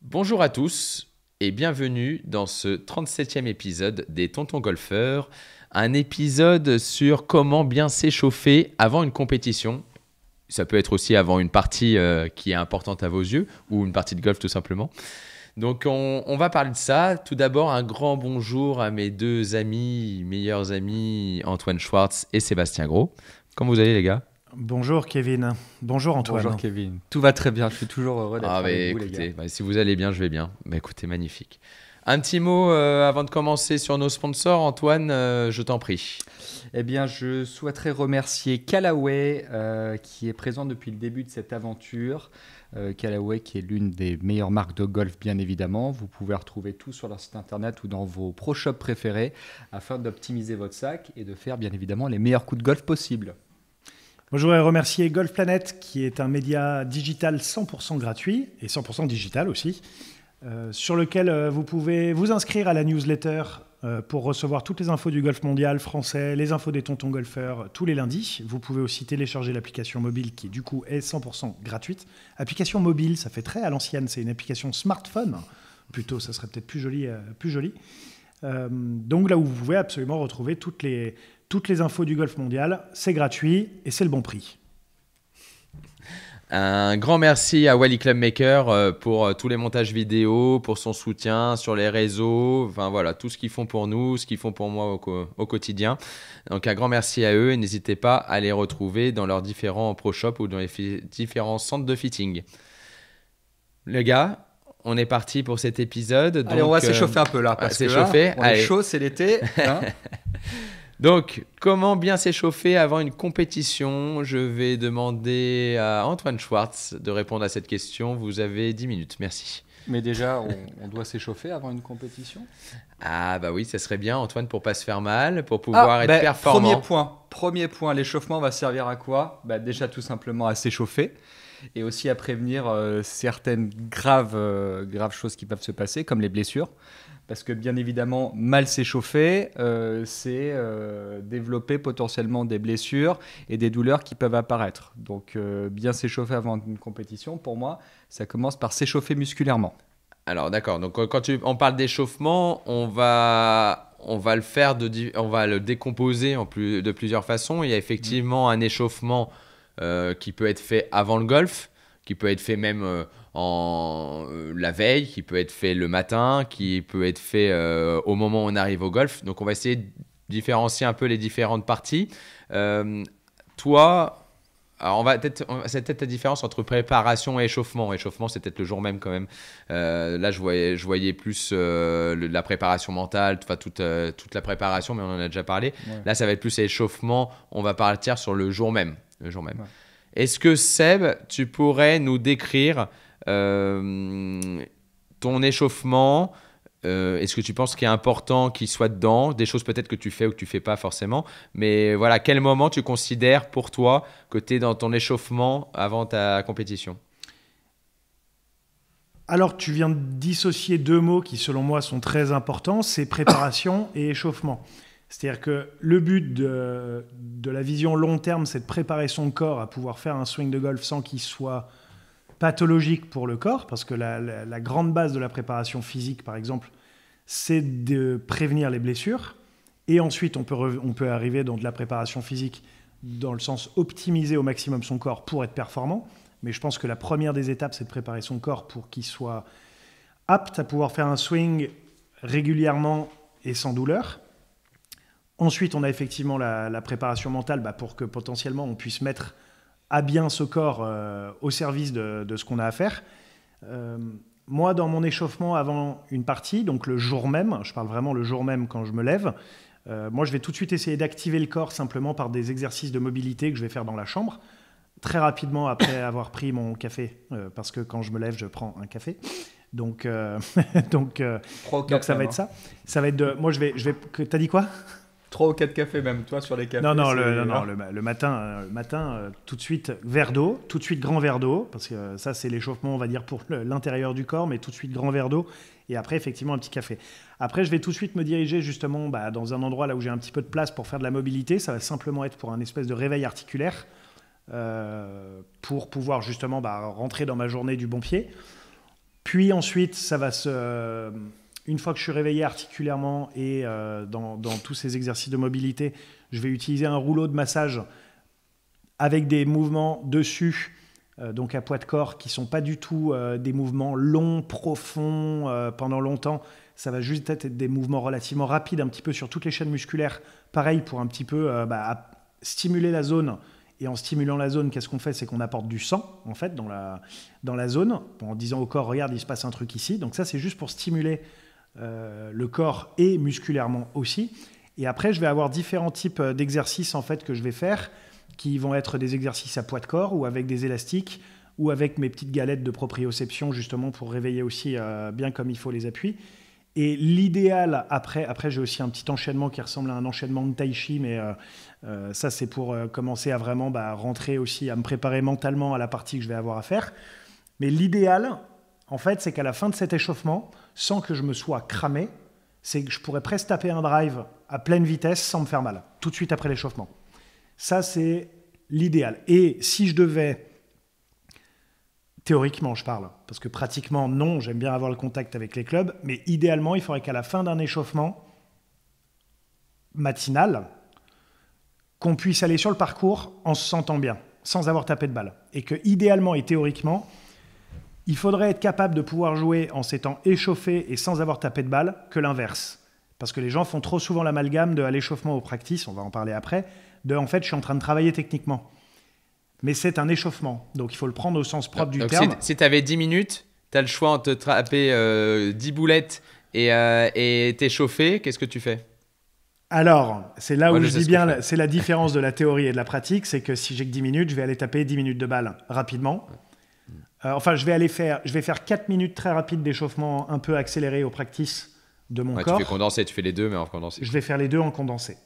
Bonjour à tous et bienvenue dans ce 37e épisode des Tontons Golfeurs, un épisode sur comment bien s'échauffer avant une compétition. Ça peut être aussi avant une partie qui est importante à vos yeux ou une partie de golf tout simplement. Donc on va parler de ça. Tout d'abord, un grand bonjour à mes deux amis, meilleurs amis, Antoine Schwartz et Sébastien Gros. Comment vous allez les gars? Bonjour Kevin. Bonjour Antoine. Bonjour Kevin. Tout va très bien, je suis toujours heureux d'être avec vous les Écoutez, gars. si vous allez bien, je vais bien. Écoutez, magnifique. Un petit mot avant de commencer sur nos sponsors, Antoine, je t'en prie. Eh bien, je souhaiterais remercier Callaway qui est présent depuis le début de cette aventure. Callaway qui est l'une des meilleures marques de golf, bien évidemment. Vous pouvez retrouver tout sur leur site internet ou dans vos pro shops préférés afin d'optimiser votre sac et de faire bien évidemment les meilleurs coups de golf possibles. Moi, je voudrais remercier Golf Planet, qui est un média digital 100% gratuit et 100% digital aussi, sur lequel vous pouvez vous inscrire à la newsletter pour recevoir toutes les infos du golf mondial français, les infos des tontons golfeurs tous les lundis. Vous pouvez aussi télécharger l'application mobile qui, du coup, est 100% gratuite. Application mobile, ça fait très à l'ancienne, c'est une application smartphone. Plutôt, ça serait peut-être plus joli. Donc là où vous pouvez absolument retrouver toutes les infos du golf mondial, c'est gratuit et c'est le bon prix. Un grand merci à Wally Clubmaker pour tous les montages vidéo, pour son soutien sur les réseaux, enfin voilà, tout ce qu'ils font pour nous, ce qu'ils font pour moi au quotidien. Donc un grand merci à eux et n'hésitez pas à les retrouver dans leurs différents pro shops ou dans les différents centres de fitting. Les gars, on est parti pour cet épisode. Allez, donc, on va s'échauffer un peu là, parce que là, on est chaud, c'est l'été. Hein. Donc, comment bien s'échauffer avant une compétition? Je vais demander à Antoine Schwartz de répondre à cette question. Vous avez 10 minutes, merci. Mais déjà, on doit s'échauffer avant une compétition. Ah bah oui, ça serait bien Antoine pour pas se faire mal, pour pouvoir être performant. Premier point, l'échauffement va servir à quoi? Déjà tout simplement à s'échauffer et aussi à prévenir certaines graves choses qui peuvent se passer, comme les blessures. Parce que bien évidemment, mal s'échauffer, c'est développer potentiellement des blessures et des douleurs qui peuvent apparaître. Donc bien s'échauffer avant une compétition, pour moi, ça commence par s'échauffer musculairement. Alors d'accord, donc quand on parle d'échauffement, on va le décomposer de plusieurs façons. Il y a effectivement un échauffement qui peut être fait avant le golf, qui peut être fait même la veille, qui peut être fait le matin, qui peut être fait au moment où on arrive au golf. Donc on va essayer de différencier un peu les différentes parties. Toi, alors c'est peut-être la différence entre préparation et échauffement. Échauffement, c'est peut-être le jour même quand même. Là, je voyais plus la préparation mentale, toute la préparation, mais on en a déjà parlé. Ouais. Là, ça va être plus échauffement. On va partir sur le jour même. Ouais. Est-ce que Seb, tu pourrais nous décrire ton échauffement? Est-ce que tu penses qu'il est important qu'il soit dedans? Des choses peut-être que tu fais ou que tu ne fais pas forcément. Mais voilà, quel moment tu considères pour toi que tu es dans ton échauffement avant ta compétition? Alors, tu viens de dissocier deux mots qui, selon moi, sont très importants. C'est préparation et échauffement. C'est-à-dire que le but de la vision long terme, c'est de préparer son corps à pouvoir faire un swing de golf sans qu'il soit pathologique pour le corps, parce que la grande base de la préparation physique, par exemple, c'est de prévenir les blessures. Et ensuite, on peut arriver dans de la préparation physique dans le sens optimiser au maximum son corps pour être performant. Mais je pense que la première des étapes, c'est de préparer son corps pour qu'il soit apte à pouvoir faire un swing régulièrement et sans douleur. Ensuite, on a effectivement la préparation mentale pour que potentiellement on puisse mettre à bien ce corps au service de ce qu'on a à faire. Moi, dans mon échauffement avant une partie, donc le jour même, je parle vraiment le jour même quand je me lève, moi je vais tout de suite essayer d'activer le corps simplement par des exercices de mobilité que je vais faire dans la chambre, très rapidement après avoir pris mon café, parce que quand je me lève, je prends un café. Donc ça va être ça. Ça va être moi je vais. T'as dit quoi? 3 ou 4 cafés même, toi sur les cafés. Non, le matin tout de suite verre d'eau, tout de suite grand verre d'eau, parce que ça c'est l'échauffement on va dire pour l'intérieur du corps, mais tout de suite grand verre d'eau, et après effectivement un petit café. Après je vais tout de suite me diriger justement dans un endroit là où j'ai un petit peu de place pour faire de la mobilité, ça va simplement être pour un espèce de réveil articulaire, pour pouvoir justement rentrer dans ma journée du bon pied. Puis ensuite, une fois que je suis réveillé articulairement et dans tous ces exercices de mobilité, je vais utiliser un rouleau de massage avec des mouvements dessus, donc à poids de corps, qui ne sont pas du tout des mouvements longs, profonds, pendant longtemps. Ça va juste être des mouvements relativement rapides, un petit peu sur toutes les chaînes musculaires. Pareil, pour un petit peu stimuler la zone. Et en stimulant la zone, qu'est-ce qu'on fait? C'est qu'on apporte du sang, en fait, dans la zone, en disant au corps, regarde, il se passe un truc ici. Donc ça, c'est juste pour stimuler le corps et musculairement aussi. Et après, je vais avoir différents types d'exercices, en fait, que je vais faire, qui vont être des exercices à poids de corps ou avec des élastiques ou avec mes petites galettes de proprioception, justement, pour réveiller aussi bien comme il faut les appuis. Et l'idéal, après j'ai aussi un petit enchaînement qui ressemble à un enchaînement de tai chi, mais ça, c'est pour commencer à vraiment rentrer aussi, à me préparer mentalement à la partie que je vais avoir à faire. Mais l'idéal, en fait, c'est qu'à la fin de cet échauffement, sans que je me sois cramé, c'est que je pourrais presque taper un drive à pleine vitesse sans me faire mal, tout de suite après l'échauffement. Ça, c'est l'idéal. Et si je devais... Théoriquement, je parle, parce que pratiquement, non, j'aime bien avoir le contact avec les clubs, mais idéalement, il faudrait qu'à la fin d'un échauffement matinal, qu'on puisse aller sur le parcours en se sentant bien, sans avoir tapé de balle. Et que, idéalement et théoriquement, il faudrait être capable de pouvoir jouer en s'étant échauffé et sans avoir tapé de balle que l'inverse. Parce que les gens font trop souvent l'amalgame de à l'échauffement au practice, on va en parler après, en fait, je suis en train de travailler techniquement. Mais c'est un échauffement, donc il faut le prendre au sens propre du terme. Si tu avais 10 minutes, tu as le choix entre te taper 10 boulettes et t'échauffer, qu'est-ce que tu fais? Alors, c'est là où je dis bien, c'est la différence de la théorie et de la pratique, c'est que si j'ai que 10 minutes, je vais aller taper 10 minutes de balle rapidement. Je vais faire 4 minutes très rapides d'échauffement un peu accéléré au practice de mon corps. Tu fais condenser, tu fais les deux, mais en condensé. Je vais faire les deux en condensé.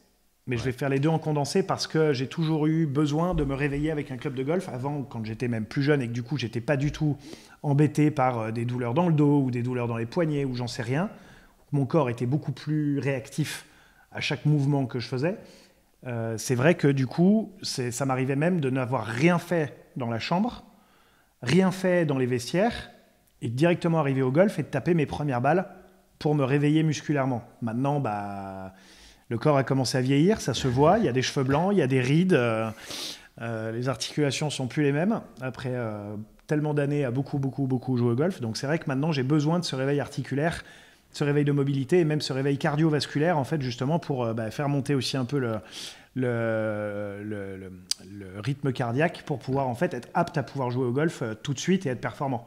Mais je vais faire les deux en condensé parce que j'ai toujours eu besoin de me réveiller avec un club de golf. Avant, quand j'étais même plus jeune et que du coup, j'étais pas du tout embêté par des douleurs dans le dos ou des douleurs dans les poignets ou j'en sais rien. Mon corps était beaucoup plus réactif à chaque mouvement que je faisais. C'est vrai que du coup, ça m'arrivait même de n'avoir rien fait dans la chambre, rien fait dans les vestiaires et directement arriver au golf et de taper mes premières balles pour me réveiller musculairement. Maintenant, le corps a commencé à vieillir, ça se voit, il y a des cheveux blancs, il y a des rides, les articulations ne sont plus les mêmes, après tellement d'années à beaucoup jouer au golf. Donc c'est vrai que maintenant j'ai besoin de ce réveil articulaire, ce réveil de mobilité et même ce réveil cardiovasculaire, en fait, justement pour faire monter aussi un peu le rythme cardiaque pour pouvoir en fait être apte à pouvoir jouer au golf tout de suite et être performant.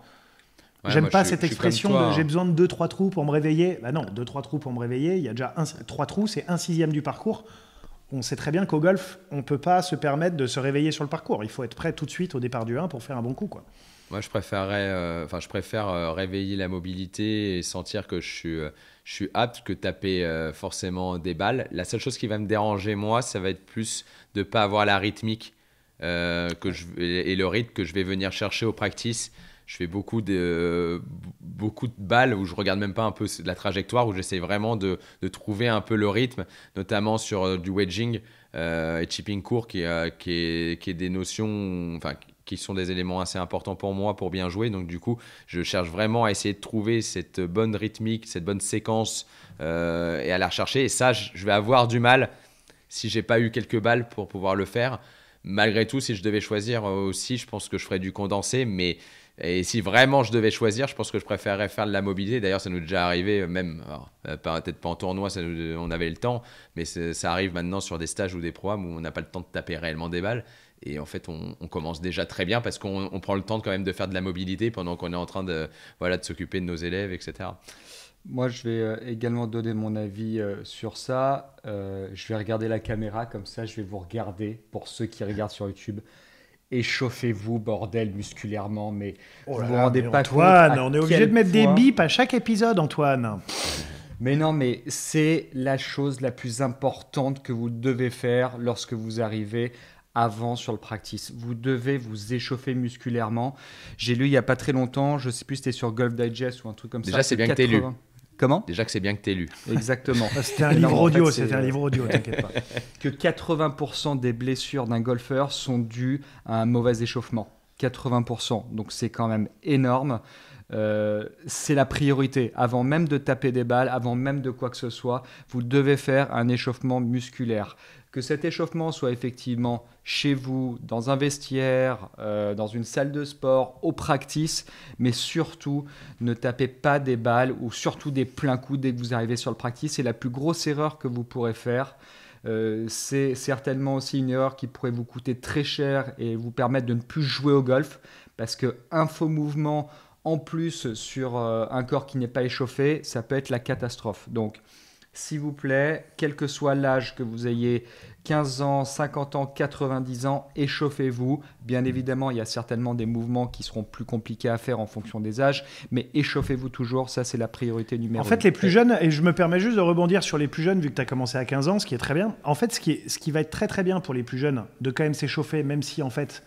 Ouais, j'aime pas cette expression de j'ai besoin de 2-3 trous pour me réveiller. Non, 2-3 trous pour me réveiller, il y a déjà 3 trous, c'est 1/6 du parcours. On sait très bien qu'au golf, on ne peut pas se permettre de se réveiller sur le parcours. Il faut être prêt tout de suite au départ du 1 pour faire un bon coup, quoi. Moi, je préfère réveiller la mobilité et sentir que je suis apte que taper forcément des balles. La seule chose qui va me déranger, moi, ça va être plus de ne pas avoir la rythmique et le rythme que je vais venir chercher au practice. Je fais beaucoup de balles où je regarde même pas un peu la trajectoire, où j'essaie vraiment de trouver un peu le rythme, notamment sur du wedging et chipping court qui est des notions, qui sont des éléments assez importants pour moi pour bien jouer. Donc du coup, je cherche vraiment à essayer de trouver cette bonne rythmique, cette bonne séquence et à la rechercher. Et ça, je vais avoir du mal si j'ai pas eu quelques balles pour pouvoir le faire. Malgré tout, si je devais choisir aussi, je pense que je ferais du condensé, et si vraiment je devais choisir, je pense que je préférerais faire de la mobilité. D'ailleurs, ça nous est déjà arrivé, même, peut-être pas en tournoi, on avait le temps, mais ça arrive maintenant sur des stages ou des programmes où on n'a pas le temps de taper réellement des balles. Et en fait, on commence déjà très bien parce qu'on prend le temps quand même de faire de la mobilité pendant qu'on est en train de s'occuper de nos élèves, etc. Moi, je vais également donner mon avis sur ça. Je vais regarder la caméra, comme ça, je vais vous regarder pour ceux qui regardent sur YouTube. Échauffez-vous, bordel, musculairement, mais vous vous rendez pas Antoine, compte. On est obligé de mettre des bips à chaque épisode, Antoine. Mais non, mais c'est la chose la plus importante que vous devez faire lorsque vous arrivez avant sur le practice. Vous devez vous échauffer musculairement. J'ai lu il n'y a pas très longtemps, je ne sais plus si c'était sur Golf Digest ou un truc comme ça. Déjà, c'est bien que tu aies lu. Comment ? Déjà que c'est bien que tu aies lu. Exactement. C'était un livre audio, t'inquiète pas. Que 80% des blessures d'un golfeur sont dues à un mauvais échauffement. 80%. Donc c'est quand même énorme. c'est la priorité. Avant même de taper des balles, avant même de quoi que ce soit, vous devez faire un échauffement musculaire. Que cet échauffement soit effectivement chez vous, dans un vestiaire, dans une salle de sport, au practice, mais surtout ne tapez pas des balles ou surtout des pleins coups dès que vous arrivez sur le practice. C'est la plus grosse erreur que vous pourrez faire. C'est certainement aussi une erreur qui pourrait vous coûter très cher et vous permettre de ne plus jouer au golf parce qu'un faux mouvement en plus sur un corps qui n'est pas échauffé, ça peut être la catastrophe. Donc, s'il vous plaît, quel que soit l'âge que vous ayez, 15 ans, 50 ans, 90 ans, échauffez-vous. Bien évidemment, il y a certainement des mouvements qui seront plus compliqués à faire en fonction des âges, mais échauffez-vous toujours, ça c'est la priorité numéro 1. En fait, les plus jeunes, et je me permets juste de rebondir sur les plus jeunes, vu que tu as commencé à 15 ans, ce qui est très bien. En fait, ce qui va être très très bien pour les plus jeunes, de quand même s'échauffer, même si en fait,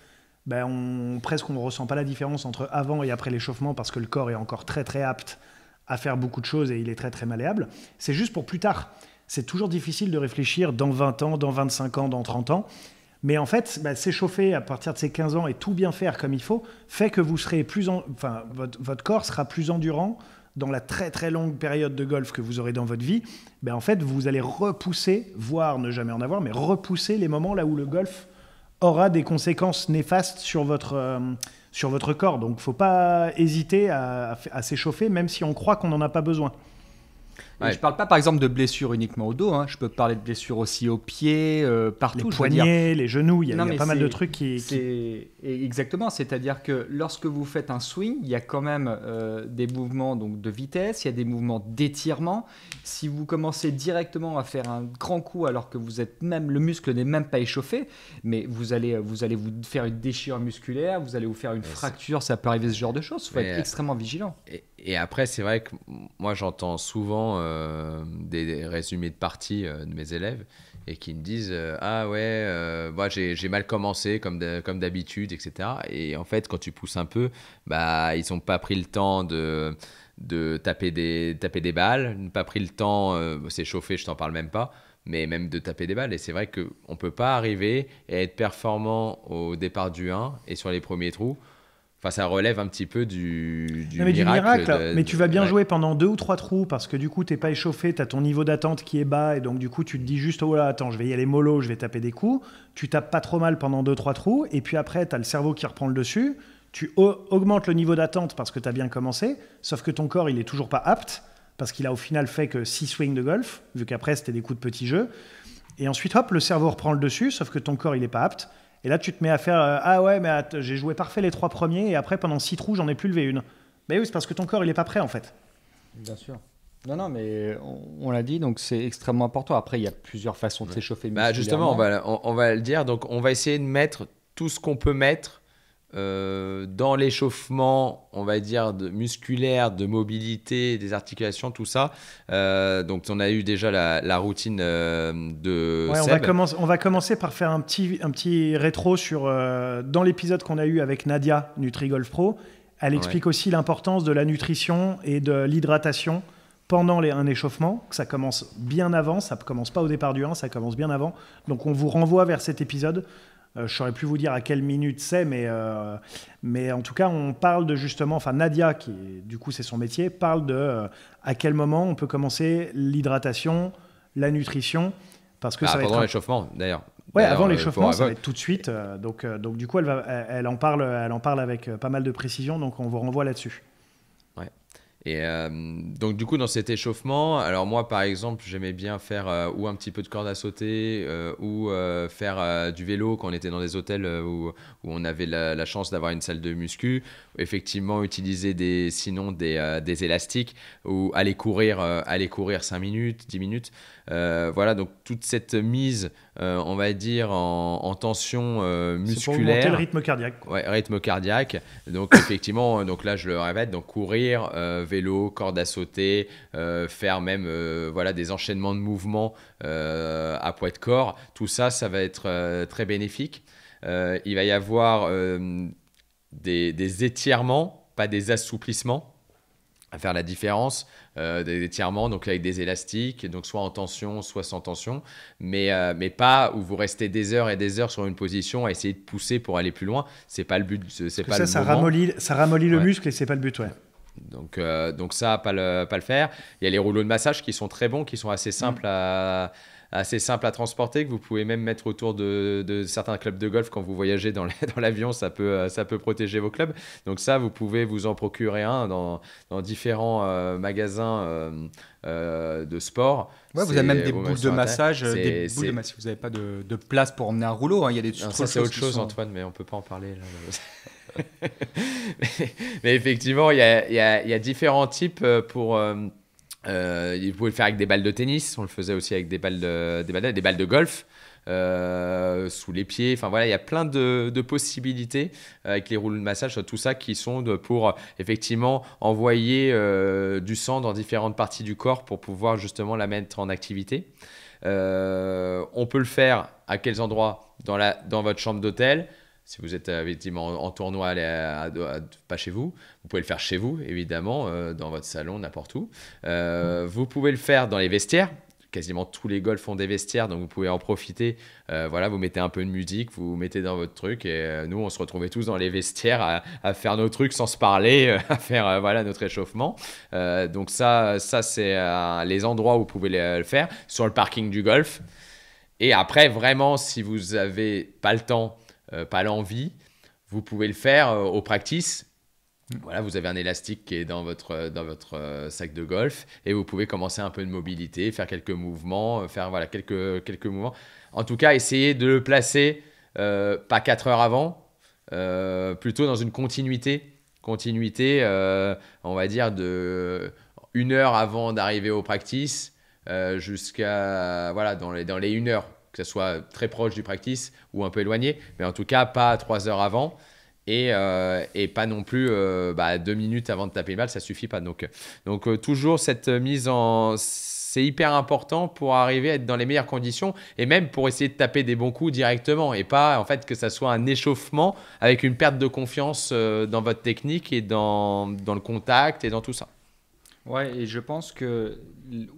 presque on ne ressent pas la différence entre avant et après l'échauffement, parce que le corps est encore très très apte à faire beaucoup de choses et il est très très malléable. C'est juste pour plus tard. C'est toujours difficile de réfléchir dans 20 ans, dans 25 ans, dans 30 ans. Mais en fait, s'échauffer à partir de ces 15 ans et tout bien faire comme il faut, fait que vous serez votre corps sera plus endurant dans la très très longue période de golf que vous aurez dans votre vie. En fait, vous allez repousser, voire ne jamais en avoir, mais repousser les moments là où le golf aura des conséquences néfastes sur votre corps. Donc, il ne faut pas hésiter à s'échauffer, même si on croit qu'on n'en a pas besoin. Ouais. Je ne parle pas, par exemple, de blessures uniquement au dos. Hein. Je peux parler de blessures aussi aux pieds, partout. Les poignets, les genoux, il y a pas mal de trucs qui... Exactement. C'est-à-dire que lorsque vous faites un swing, il y a quand même des mouvements donc, de vitesse, il y a des mouvements d'étirement. Si vous commencez directement à faire un grand coup alors que le muscle n'est même pas échauffé, mais vous allez vous faire une déchirure musculaire, vous allez vous faire une fracture, ça peut arriver ce genre de choses. Il faut être extrêmement vigilant. Et après, c'est vrai que moi, j'entends souvent des résumés de parties de mes élèves et qui me disent ah ouais, j'ai mal commencé comme d'habitude, etc. Et en fait, quand tu pousses un peu, ils n'ont pas pris le temps de taper des balles, n'ont pas pris le temps, s'échauffer, je t'en parle même pas, mais même de taper des balles. Et c'est vrai qu'on ne peut pas arriver et être performant au départ du 1 et sur les premiers trous. Enfin, ça relève un petit peu du miracle. Mais tu vas bien jouer pendant 2 ou 3 trous parce que du coup, tu n'es pas échauffé, tu as ton niveau d'attente qui est bas et donc du coup, tu te dis juste oh là, attends, je vais y aller mollo, je vais taper des coups. Tu tapes pas trop mal pendant 2-3 trous et puis après, tu as le cerveau qui reprend le dessus. Tu augmentes le niveau d'attente parce que tu as bien commencé, sauf que ton corps, il est toujours pas apte parce qu'il a au final fait que 6 swings de golf, vu qu'après, c'était des coups de petits jeux. Et ensuite, hop, le cerveau reprend le dessus, sauf que ton corps, il est pas apte. Et là, tu te mets à faire ah ouais, mais j'ai joué parfait les 3 premiers et après, pendant 6 trous, j'en ai plus levé une. Mais oui, c'est parce que ton corps, il est pas prêt en fait. Bien sûr. Non, mais on l'a dit, donc c'est extrêmement important. Après, il y a plusieurs façons de s'échauffer. Justement, on va le dire. Donc, on va essayer de mettre tout ce qu'on peut mettre dans l'échauffement, on va dire, musculaire, de mobilité, des articulations, tout ça. Donc, on a eu déjà la routine de Seb. On va commencer par faire un petit rétro sur, dans l'épisode qu'on a eu avec Nadia, NutriGolf Pro. Elle explique aussi l'importance de la nutrition et de l'hydratation pendant un échauffement, que ça commence bien avant, ça ne commence pas au départ du 1, ça commence bien avant. Donc, on vous renvoie vers cet épisode. Je ne saurais plus vous dire à quelle minute c'est, mais en tout cas, on parle de justement, Nadia, qui du coup c'est son métier, parle de à quel moment on peut commencer l'hydratation, la nutrition, parce que ça va pendant l'échauffement d'ailleurs. Ouais, avant l'échauffement, ça va être tout de suite. Donc du coup, elle en parle avec pas mal de précision, donc on vous renvoie là-dessus. Ouais. Et donc du coup dans cet échauffement, alors moi par exemple j'aimais bien faire ou un petit peu de corde à sauter ou faire du vélo quand on était dans des hôtels où on avait la chance d'avoir une salle de muscu, effectivement utiliser des élastiques ou aller courir 5 minutes, 10 minutes. Voilà, donc toute cette mise, on va dire, en tension musculaire. C'est pour augmenter le rythme cardiaque. Ouais, rythme cardiaque. Donc effectivement, donc là je le répète, donc courir, vélo, corde à sauter, faire même des enchaînements de mouvements à poids de corps. Tout ça, ça va être très bénéfique. Il va y avoir des étirements, pas des assouplissements, à faire la différence, des étirements donc avec des élastiques, donc soit en tension, soit sans tension, mais pas où vous restez des heures et des heures sur une position à essayer de pousser pour aller plus loin. C'est pas le but, c'est pas le moment. Ça ramollit le muscle et c'est pas le but, ouais. Donc ça, pas le faire. Il y a les rouleaux de massage qui sont très bons, qui sont assez simples à transporter, que vous pouvez même mettre autour de certains clubs de golf quand vous voyagez dans l'avion, ça peut protéger vos clubs. Donc ça, vous pouvez vous en procurer un dans différents magasins de sport. Ouais, vous avez même des boules de massage, si vous n'avez pas de place pour emmener un rouleau, hein, il y a des non, ça c'est autre chose, Antoine, mais on peut pas en parler là. mais effectivement, il y a différents types pour. Vous pouvez le faire avec des balles de tennis. On le faisait aussi avec des balles de golf sous les pieds. Enfin voilà, il y a plein de possibilités avec les rouleaux de massage, tout ça qui sont pour effectivement envoyer du sang dans différentes parties du corps pour pouvoir justement la mettre en activité. On peut le faire à quels endroits? Dans votre chambre d'hôtel. Si vous êtes effectivement en tournoi, pas chez vous. Vous pouvez le faire chez vous, évidemment, dans votre salon, n'importe où. Vous pouvez le faire dans les vestiaires. Quasiment tous les golfs ont des vestiaires, donc vous pouvez en profiter. Voilà, vous mettez un peu de musique, vous vous mettez dans votre truc. Et nous, on se retrouvait tous dans les vestiaires à faire nos trucs sans se parler, à faire voilà, notre échauffement. Donc ça c'est les endroits où vous pouvez le faire. Sur le parking du golf. Et après, vraiment, si vous n'avez pas le temps, pas l'envie, vous pouvez le faire au practice. Voilà, vous avez un élastique qui est dans votre sac de golf et vous pouvez commencer un peu de mobilité, faire quelques mouvements, faire voilà, quelques mouvements. En tout cas, essayez de le placer pas 4 heures avant, plutôt dans une continuité, on va dire de 1 heure avant d'arriver au practice jusqu'à voilà, dans les 1 heure. Que ce soit très proche du practice ou un peu éloigné, mais en tout cas pas 3 heures avant et pas non plus 2 minutes avant de taper une balle, ça suffit pas. Donc toujours cette mise en... C'est hyper important pour arriver à être dans les meilleures conditions et même pour essayer de taper des bons coups directement et pas en fait que ça soit un échauffement avec une perte de confiance dans votre technique et dans le contact et dans tout ça. Ouais, et je pense que,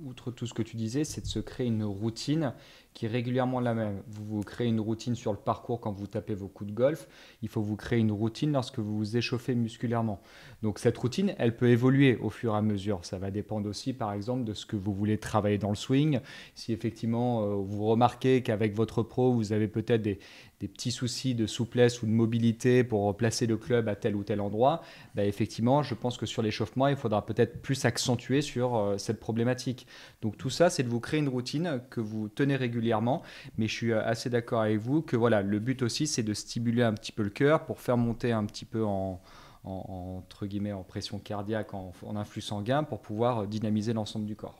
outre tout ce que tu disais, c'est de se créer une routine qui est régulièrement la même. Vous créez une routine sur le parcours quand vous tapez vos coups de golf. Il faut vous créer une routine lorsque vous vous échauffez musculairement. Donc cette routine, elle peut évoluer au fur et à mesure. Ça va dépendre aussi, par exemple, de ce que vous voulez travailler dans le swing. Si effectivement, vous remarquez qu'avec votre pro, vous avez peut-être des petits soucis de souplesse ou de mobilité pour placer le club à tel ou tel endroit, effectivement, je pense que sur l'échauffement, il faudra peut-être plus accentuer sur cette problématique. Donc tout ça, c'est de vous créer une routine que vous tenez régulièrement, mais je suis assez d'accord avec vous que voilà, le but aussi, c'est de stimuler un petit peu le cœur pour faire monter un petit peu entre guillemets, en pression cardiaque, en influx sanguin, pour pouvoir dynamiser l'ensemble du corps.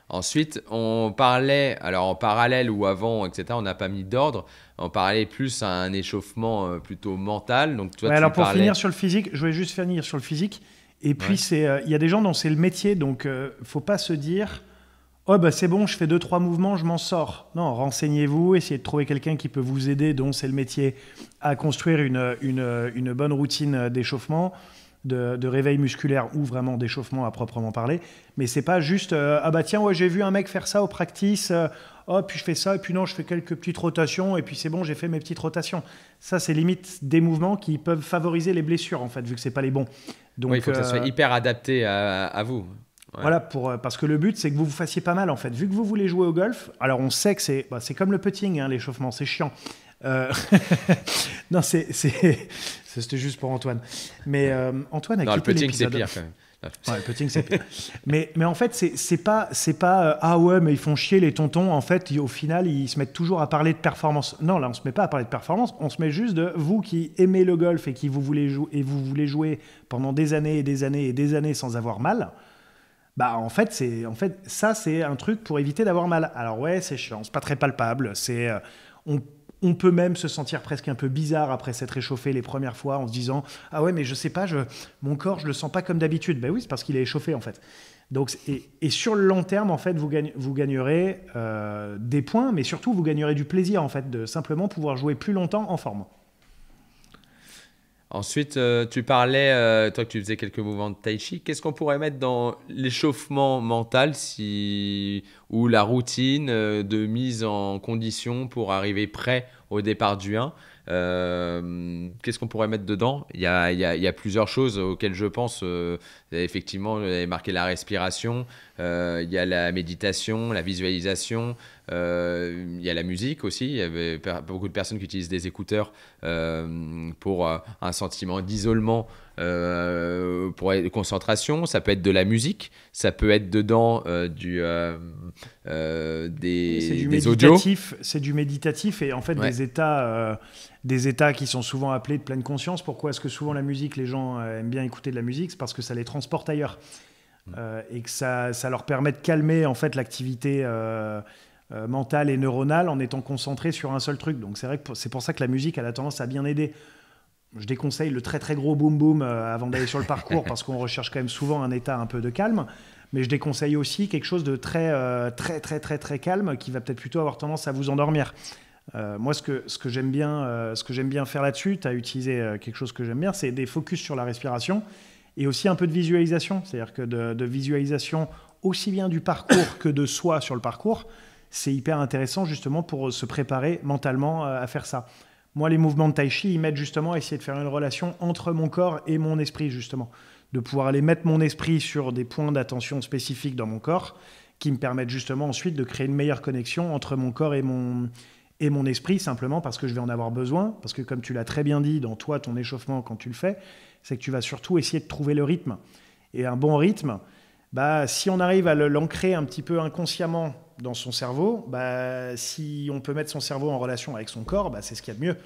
Ensuite, on parlait, alors en parallèle ou avant, etc., on n'a pas mis d'ordre, on parlait plus à un échauffement plutôt mental. Donc, toi, alors pour finir sur le physique, je voulais juste finir sur le physique. Et puis, il y a des gens dont c'est le métier, donc il ne faut pas se dire « Oh, c'est bon, je fais 2-3 mouvements, je m'en sors ». Non, renseignez-vous, essayez de trouver quelqu'un qui peut vous aider, dont c'est le métier, à construire une bonne routine d'échauffement. De réveil musculaire ou vraiment d'échauffement à proprement parler, mais c'est pas juste j'ai vu un mec faire ça au practice, puis je fais ça et puis non je fais quelques petites rotations et puis c'est bon j'ai fait mes petites rotations. Ça c'est limite des mouvements qui peuvent favoriser les blessures en fait vu que c'est pas les bons. Donc il faut que ça soit hyper adapté à vous. Ouais. Voilà, parce que le but c'est que vous vous fassiez pas mal en fait. Vu que vous voulez jouer au golf, alors on sait que c'est comme le putting, hein, l'échauffement, c'est chiant. Non, c'était juste pour Antoine. Mais Antoine a quitté l'épisode. Le putting, c'est pire quand même. Ouais, le putting, c'est pire. mais en fait, c'est pas ah ouais, mais ils font chier les tontons. En fait, au final, ils se mettent toujours à parler de performance. Non, là, on se met pas à parler de performance. On se met juste de vous qui aimez le golf et qui vous voulez jouer pendant des années et des années et des années sans avoir mal. En fait, ça, c'est un truc pour éviter d'avoir mal. Alors ouais, c'est chiant, c'est pas très palpable. On peut même se sentir presque un peu bizarre après s'être réchauffé les premières fois en se disant « Ah ouais, mais je sais pas, mon corps, je le sens pas comme d'habitude. » Ben oui, c'est parce qu'il est échauffé en fait. Donc, et sur le long terme, en fait, vous gagnerez des points, mais surtout, vous gagnerez du plaisir en fait, de simplement pouvoir jouer plus longtemps en forme. Ensuite, tu parlais, toi que tu faisais quelques mouvements de tai chi, qu'est-ce qu'on pourrait mettre dans l'échauffement mental ou la routine de mise en condition pour arriver prêt au départ du 1 Qu'est-ce qu'on pourrait mettre dedans? Il y a plusieurs choses auxquelles je pense. Effectivement, vous avez marqué la respiration, il y a la méditation, la visualisation, il y a la musique aussi. Il y avait beaucoup de personnes qui utilisent des écouteurs pour un sentiment d'isolement, pour de concentration. Ça peut être de la musique, ça peut être dedans des audios. C'est du méditatif et en fait des états qui sont souvent appelés de pleine conscience. Pourquoi est-ce que souvent la musique, les gens aiment bien écouter de la musique? C'est parce que ça les transporte ailleurs et que ça leur permet de calmer en fait l'activité mentale et neuronale en étant concentré sur un seul truc. Donc c'est vrai que c'est pour ça que la musique elle a tendance à bien aider. Je déconseille le très très gros boom boom avant d'aller sur le parcours parce qu'on recherche quand même souvent un état un peu de calme. Mais je déconseille aussi quelque chose de très très calme qui va peut-être plutôt avoir tendance à vous endormir. Moi, ce que j'aime bien faire là-dessus, tu as utilisé quelque chose que j'aime bien, c'est des focus sur la respiration et aussi un peu de visualisation. C'est-à-dire que de visualisation aussi bien du parcours que de soi sur le parcours, c'est hyper intéressant justement pour se préparer mentalement à faire ça. Moi, les mouvements de Tai Chi, ils m'aident justement à essayer de faire une relation entre mon corps et mon esprit, justement. De pouvoir aller mettre mon esprit sur des points d'attention spécifiques dans mon corps qui me permettent justement ensuite de créer une meilleure connexion entre mon corps et mon esprit, simplement parce que je vais en avoir besoin. Parce que comme tu l'as très bien dit dans toi, ton échauffement, quand tu le fais, c'est que tu vas surtout essayer de trouver le rythme. Et un bon rythme, si on arrive à l'ancrer un petit peu inconsciemment dans son cerveau, si on peut mettre son cerveau en relation avec son corps, c'est ce qu'il y a de mieux.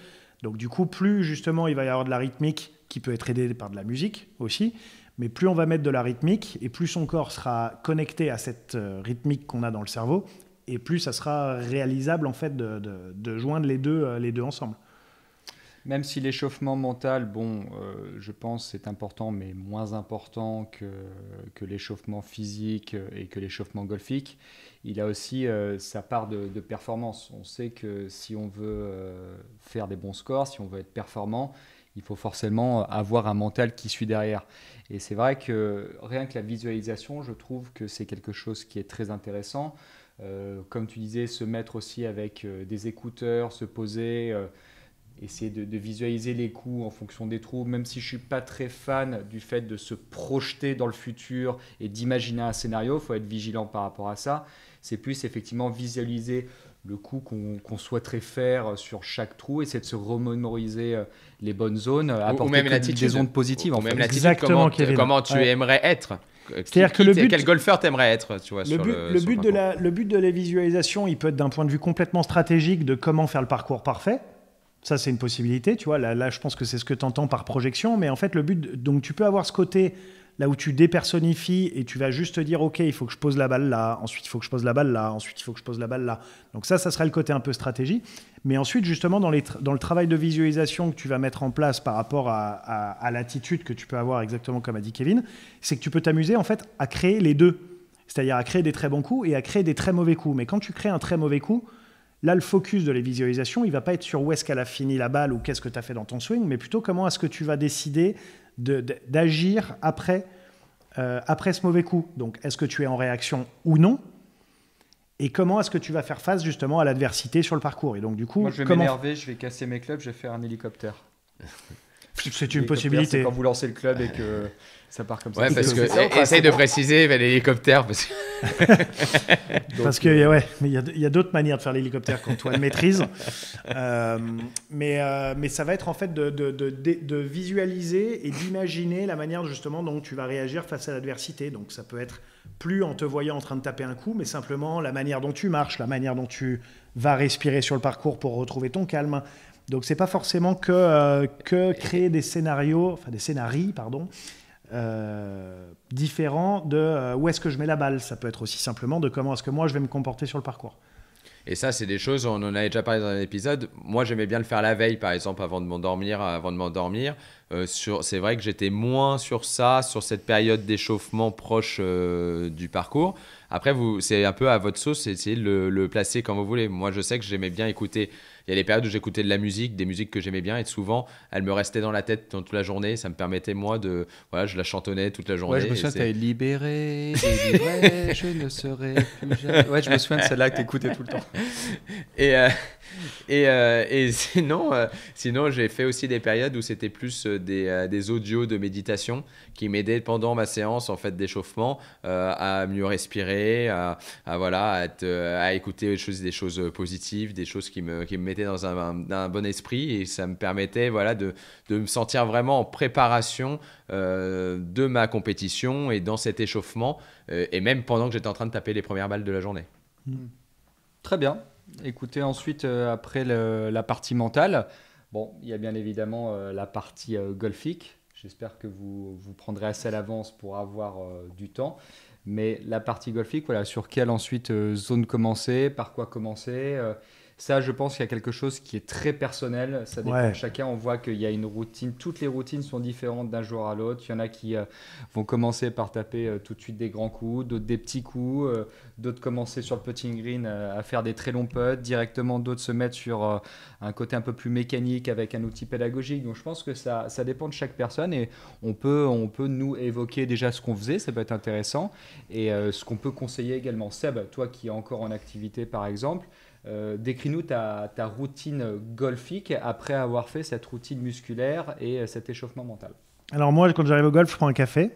Donc du coup, plus justement il va y avoir de la rythmique qui peut être aidée par de la musique aussi, mais plus on va mettre de la rythmique et plus son corps sera connecté à cette rythmique qu'on a dans le cerveau et plus ça sera réalisable en fait de joindre les deux ensemble. Même si l'échauffement mental, je pense c'est important, mais moins important que l'échauffement physique et que l'échauffement golfique, il a aussi sa part de performance. On sait que si on veut faire des bons scores, si on veut être performant, il faut forcément avoir un mental qui suit derrière. Et c'est vrai que rien que la visualisation, je trouve que c'est quelque chose qui est très intéressant. Comme tu disais, se mettre aussi avec des écouteurs, se poser... essayer de visualiser les coups en fonction des trous, même si je ne suis pas très fan du fait de se projeter dans le futur et d'imaginer un scénario, il faut être vigilant par rapport à ça. C'est plus effectivement visualiser le coup qu'on souhaiterait faire sur chaque trou, essayer de se remémoriser les bonnes zones, apporter des ondes positives. Ou même l'attitude, comment tu aimerais être. C'est-à-dire que quel golfeur t'aimerais être, tu vois, le but de la visualisation, il peut être d'un point de vue complètement stratégique de comment faire le parcours parfait. Ça, c'est une possibilité, tu vois. Là, je pense que c'est ce que tu entends par projection. Mais en fait, le but... Donc, tu peux avoir ce côté là où tu dépersonnifies et tu vas juste te dire, OK, il faut que je pose la balle là. Ensuite, il faut que je pose la balle là. Ensuite, il faut que je pose la balle là. Donc ça serait le côté un peu stratégie. Mais ensuite, justement, dans le travail de visualisation que tu vas mettre en place par rapport à l'attitude que tu peux avoir, exactement comme a dit Kevin, c'est que tu peux t'amuser, en fait, à créer les deux. C'est-à-dire à créer des très bons coups et à créer des très mauvais coups. Mais quand tu crées un très mauvais coup... Là, le focus de la visualisation, il ne va pas être sur où est-ce qu'elle a fini la balle ou qu'est-ce que tu as fait dans ton swing, mais plutôt comment est-ce que tu vas décider d'agir après ce mauvais coup. Donc, est-ce que tu es en réaction ou non? Et comment est-ce que tu vas faire face justement à l'adversité sur le parcours? Et donc, du coup, moi, je vais m'énerver, je vais casser mes clubs, je vais faire un hélicoptère. C'est une possibilité. C'est quand vous lancez le club et que ça part comme ça. Ouais, parce que essaye de préciser l'hélicoptère. Parce que ouais, mais il y a d'autres manières de faire l'hélicoptère quand toi le maîtrises. Mais ça va être en fait de visualiser et d'imaginer la manière justement dont tu vas réagir face à l'adversité. Donc ça peut être plus en te voyant en train de taper un coup, mais simplement la manière dont tu marches, la manière dont tu vas respirer sur le parcours pour retrouver ton calme. Donc, ce n'est pas forcément que créer des scénarios, différents de où est-ce que je mets la balle. Ça peut être aussi simplement de comment est-ce que moi, je vais me comporter sur le parcours. Et ça, c'est des choses, on en avait déjà parlé dans un épisode. Moi, j'aimais bien le faire la veille, par exemple, avant de m'endormir. C'est vrai que j'étais moins sur ça, sur cette période d'échauffement proche du parcours. Après, c'est un peu à votre sauce, essayez de le placer comme vous voulez. Moi, je sais que j'aimais bien écouter Il y a des périodes où j'écoutais de la musique, des musiques que j'aimais bien, et souvent, elles me restaient dans la tête toute la journée. Ça me permettait, moi, voilà, je la chantonnais toute la journée. Ouais, je me souviens, t'avais libéré, délivré, je ne serai plus jamais. Ouais, je me souviens de celle-là que t'écoutais tout le temps. Et sinon, j'ai fait aussi des périodes où c'était plus des audios de méditation qui m'aidaient pendant ma séance en fait d'échauffement à mieux respirer, à écouter des choses positives, des choses qui me mettaient dans un bon esprit, et ça me permettait voilà de me sentir vraiment en préparation de ma compétition et dans cet échauffement, et même pendant que j'étais en train de taper les premières balles de la journée. Très bien. Écoutez, ensuite, après la partie mentale, bon, il y a bien évidemment la partie golfique. J'espère que vous prendrez assez à l'avance pour avoir du temps. Mais la partie golfique, voilà, sur quelle ensuite zone commencer, par quoi commencer ça, je pense qu'il y a quelque chose qui est très personnel. Ça dépend de chacun. On voit qu'il y a une routine. Toutes les routines sont différentes d'un jour à l'autre. Il y en a qui vont commencer par taper tout de suite des grands coups, d'autres des petits coups, d'autres commencer sur le putting green à faire des très longs putts directement, d'autres se mettre sur un côté un peu plus mécanique avec un outil pédagogique. Donc je pense que ça dépend de chaque personne, et on peut nous évoquer déjà ce qu'on faisait, ça peut être intéressant, et ce qu'on peut conseiller également. Seb, toi qui es encore en activité par exemple, décris-nous ta routine golfique après avoir fait cette routine musculaire et cet échauffement mental. Alors moi, quand j'arrive au golf, je prends un café.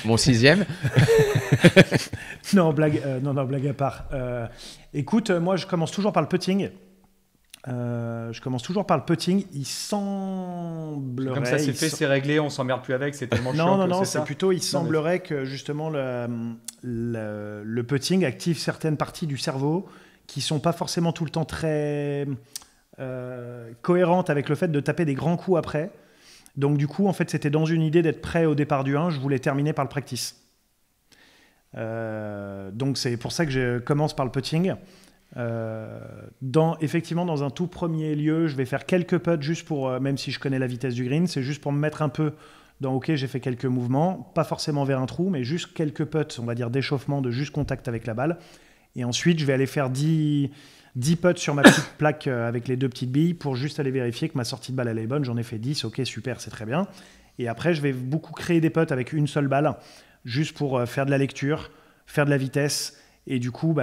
Mon 6e. Non, blague à part. Écoute, moi, je commence toujours par le putting. Il semblerait... Comme ça, c'est réglé, on s'emmerde plus avec, c'est tellement chiant. Non, c'est plutôt, il semblerait que justement le putting active certaines parties du cerveau qui sont pas forcément tout le temps très cohérentes avec le fait de taper des grands coups après. Donc du coup, en fait, c'était dans une idée d'être prêt au départ du 1, je voulais terminer par le practice. Donc c'est pour ça que je commence par le putting. Effectivement, dans un tout premier lieu, je vais faire quelques putts juste pour, même si je connais la vitesse du green, c'est juste pour me mettre un peu dans OK, j'ai fait quelques mouvements, pas forcément vers un trou, mais juste quelques putts, on va dire d'échauffement, de juste contact avec la balle. Et ensuite, je vais aller faire 10 putts sur ma petite plaque avec les 2 petites billes pour juste aller vérifier que ma sortie de balle elle est bonne. J'en ai fait 10, OK, super, c'est très bien. Et après, je vais beaucoup créer des putts avec une seule balle, juste pour faire de la lecture, faire de la vitesse. Et du coup,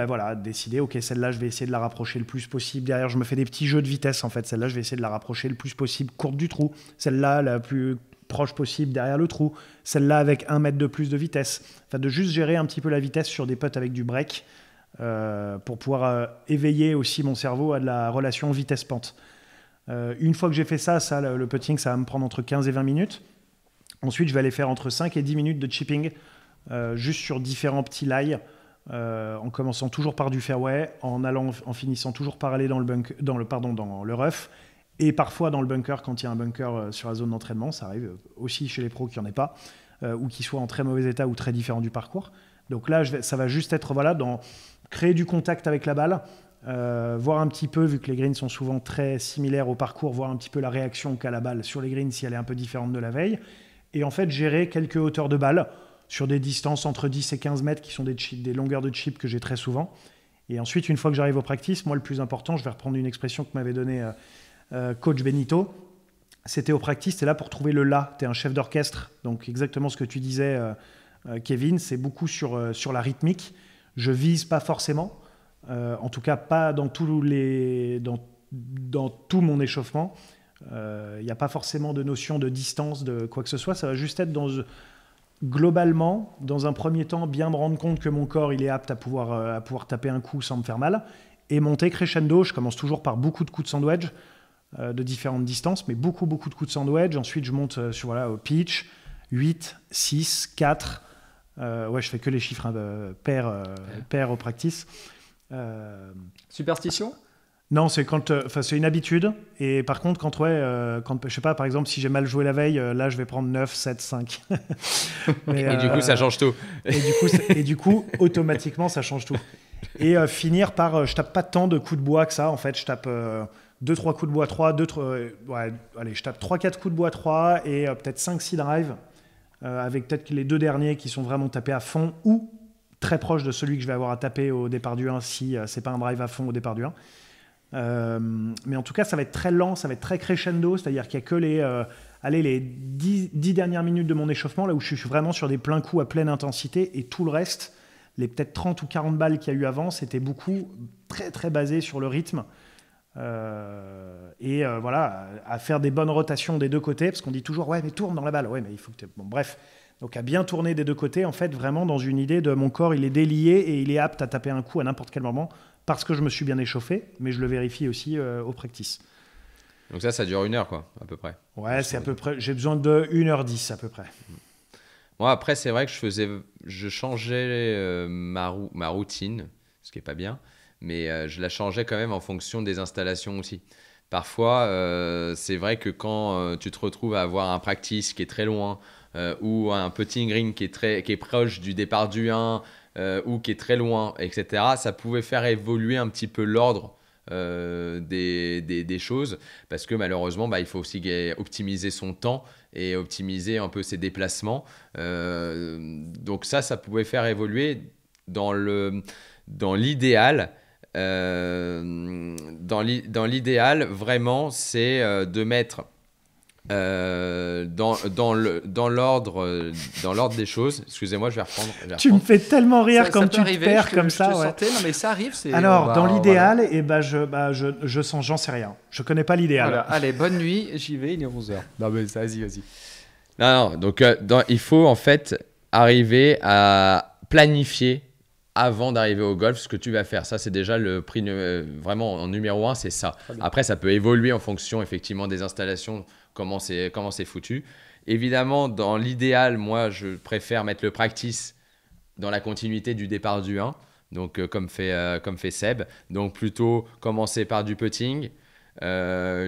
décider, OK, celle-là, je vais essayer de la rapprocher le plus possible. Derrière, je me fais des petits jeux de vitesse, en fait. Celle-là, je vais essayer de la rapprocher le plus possible, courte du trou. Celle-là, la plus proche possible derrière le trou. Celle-là, avec 1 mètre de plus de vitesse. Enfin, de juste gérer un petit peu la vitesse sur des putts avec du break pour pouvoir éveiller aussi mon cerveau à de la relation vitesse-pente. Une fois que j'ai fait ça, le putting, ça va me prendre entre 15 et 20 minutes. Ensuite, je vais aller faire entre 5 et 10 minutes de chipping, juste sur différents petits lies. En commençant toujours par du fairway, en finissant toujours par aller dans le rough, et parfois dans le bunker quand il y a un bunker sur la zone d'entraînement. Ça arrive aussi chez les pros qu'il n'y en ait pas, ou qu'ils soient en très mauvais état ou très différents du parcours. Donc là, ça va juste être dans créer du contact avec la balle, voir un petit peu, vu que les greens sont souvent très similaires au parcours, voir un petit peu la réaction qu'a la balle sur les greens si elle est un peu différente de la veille, et en fait gérer quelques hauteurs de balle sur des distances entre 10 et 15 mètres qui sont des longueurs de chip que j'ai très souvent. Et ensuite, une fois que j'arrive au practice, moi, le plus important, je vais reprendre une expression que m'avait donnée coach Benito, c'était au practice, t'es là pour trouver le là, t'es un chef d'orchestre. Donc exactement ce que tu disais, Kevin, c'est beaucoup sur la rythmique. Je vise pas forcément, en tout cas pas dans tout mon échauffement. Il n'y a pas forcément de notion de distance, de quoi que ce soit. Ça va juste être globalement, dans un premier temps, bien me rendre compte que mon corps il est apte à pouvoir taper un coup sans me faire mal, et monter crescendo. Je commence toujours par beaucoup de coups de sandwich de différentes distances, mais beaucoup de coups de sandwich. Ensuite, je monte au pitch, 8, 6, 4. Je fais que les chiffres pair au practice. Superstition ? Non, c'est c'est une habitude. Et par contre, quand je sais pas, par exemple, si j'ai mal joué la veille, là, je vais prendre 9, 7, 5. Et du coup, ça change tout. Et du coup, automatiquement, ça change tout. Et finir par, je tape pas tant de coups de bois que ça. En fait, je tape 2-3 coups de bois 3, je tape 3-4 coups de bois 3 et peut-être 5-6 drives, avec peut-être les 2 derniers qui sont vraiment tapés à fond ou très proches de celui que je vais avoir à taper au départ du 1 si c'est pas un drive à fond au départ du 1. Mais en tout cas, ça va être très lent, ça va être très crescendo, c'est-à-dire qu'il n'y a que les 10 dernières minutes de mon échauffement, là où je suis vraiment sur des pleins coups à pleine intensité, et tout le reste, les peut-être 30 ou 40 balles qu'il y a eu avant, c'était beaucoup très très basé sur le rythme. Voilà, à faire des bonnes rotations des deux côtés, parce qu'on dit toujours ouais mais tourne dans la balle, ouais mais il faut que bon bref, donc à bien tourner des deux côtés, en fait vraiment dans une idée de mon corps il est délié et il est apte à taper un coup à n'importe quel moment parce que je me suis bien échauffé, mais je le vérifie aussi au practice. Donc ça dure 1 heure quoi, à peu près. Ouais, c'est à peu près, j'ai besoin de 1h10 à peu près. Moi après c'est vrai que je changeais ma routine, ce qui est pas bien. Mais je la changeais quand même en fonction des installations aussi. Parfois, c'est vrai que quand tu te retrouves à avoir un practice qui est très loin ou un putting green qui est proche du départ du 1 ou qui est très loin, etc., ça pouvait faire évoluer un petit peu l'ordre des choses parce que malheureusement, il faut aussi optimiser son temps et optimiser un peu ses déplacements. Donc ça pouvait faire évoluer dans l'idéal. Dans l'idéal, vraiment, c'est de mettre dans l'ordre des choses. Excusez-moi, je vais reprendre. Tu me fais tellement rire quand tu te perds comme ça. Ouais. Non, mais ça arrive. Alors, dans l'idéal, je sens, j'en sais rien. Je connais pas l'idéal. Voilà. Allez, bonne nuit, j'y vais, il est 11h. Non, mais vas-y. Non, donc il faut en fait arriver à planifier avant d'arriver au golf, ce que tu vas faire. Ça, c'est déjà le prix vraiment en numéro 1, c'est ça. Après, ça peut évoluer en fonction effectivement des installations, comment c'est foutu. Évidemment, dans l'idéal, moi, je préfère mettre le practice dans la continuité du départ du 1, donc comme fait Seb. Donc plutôt commencer par du putting,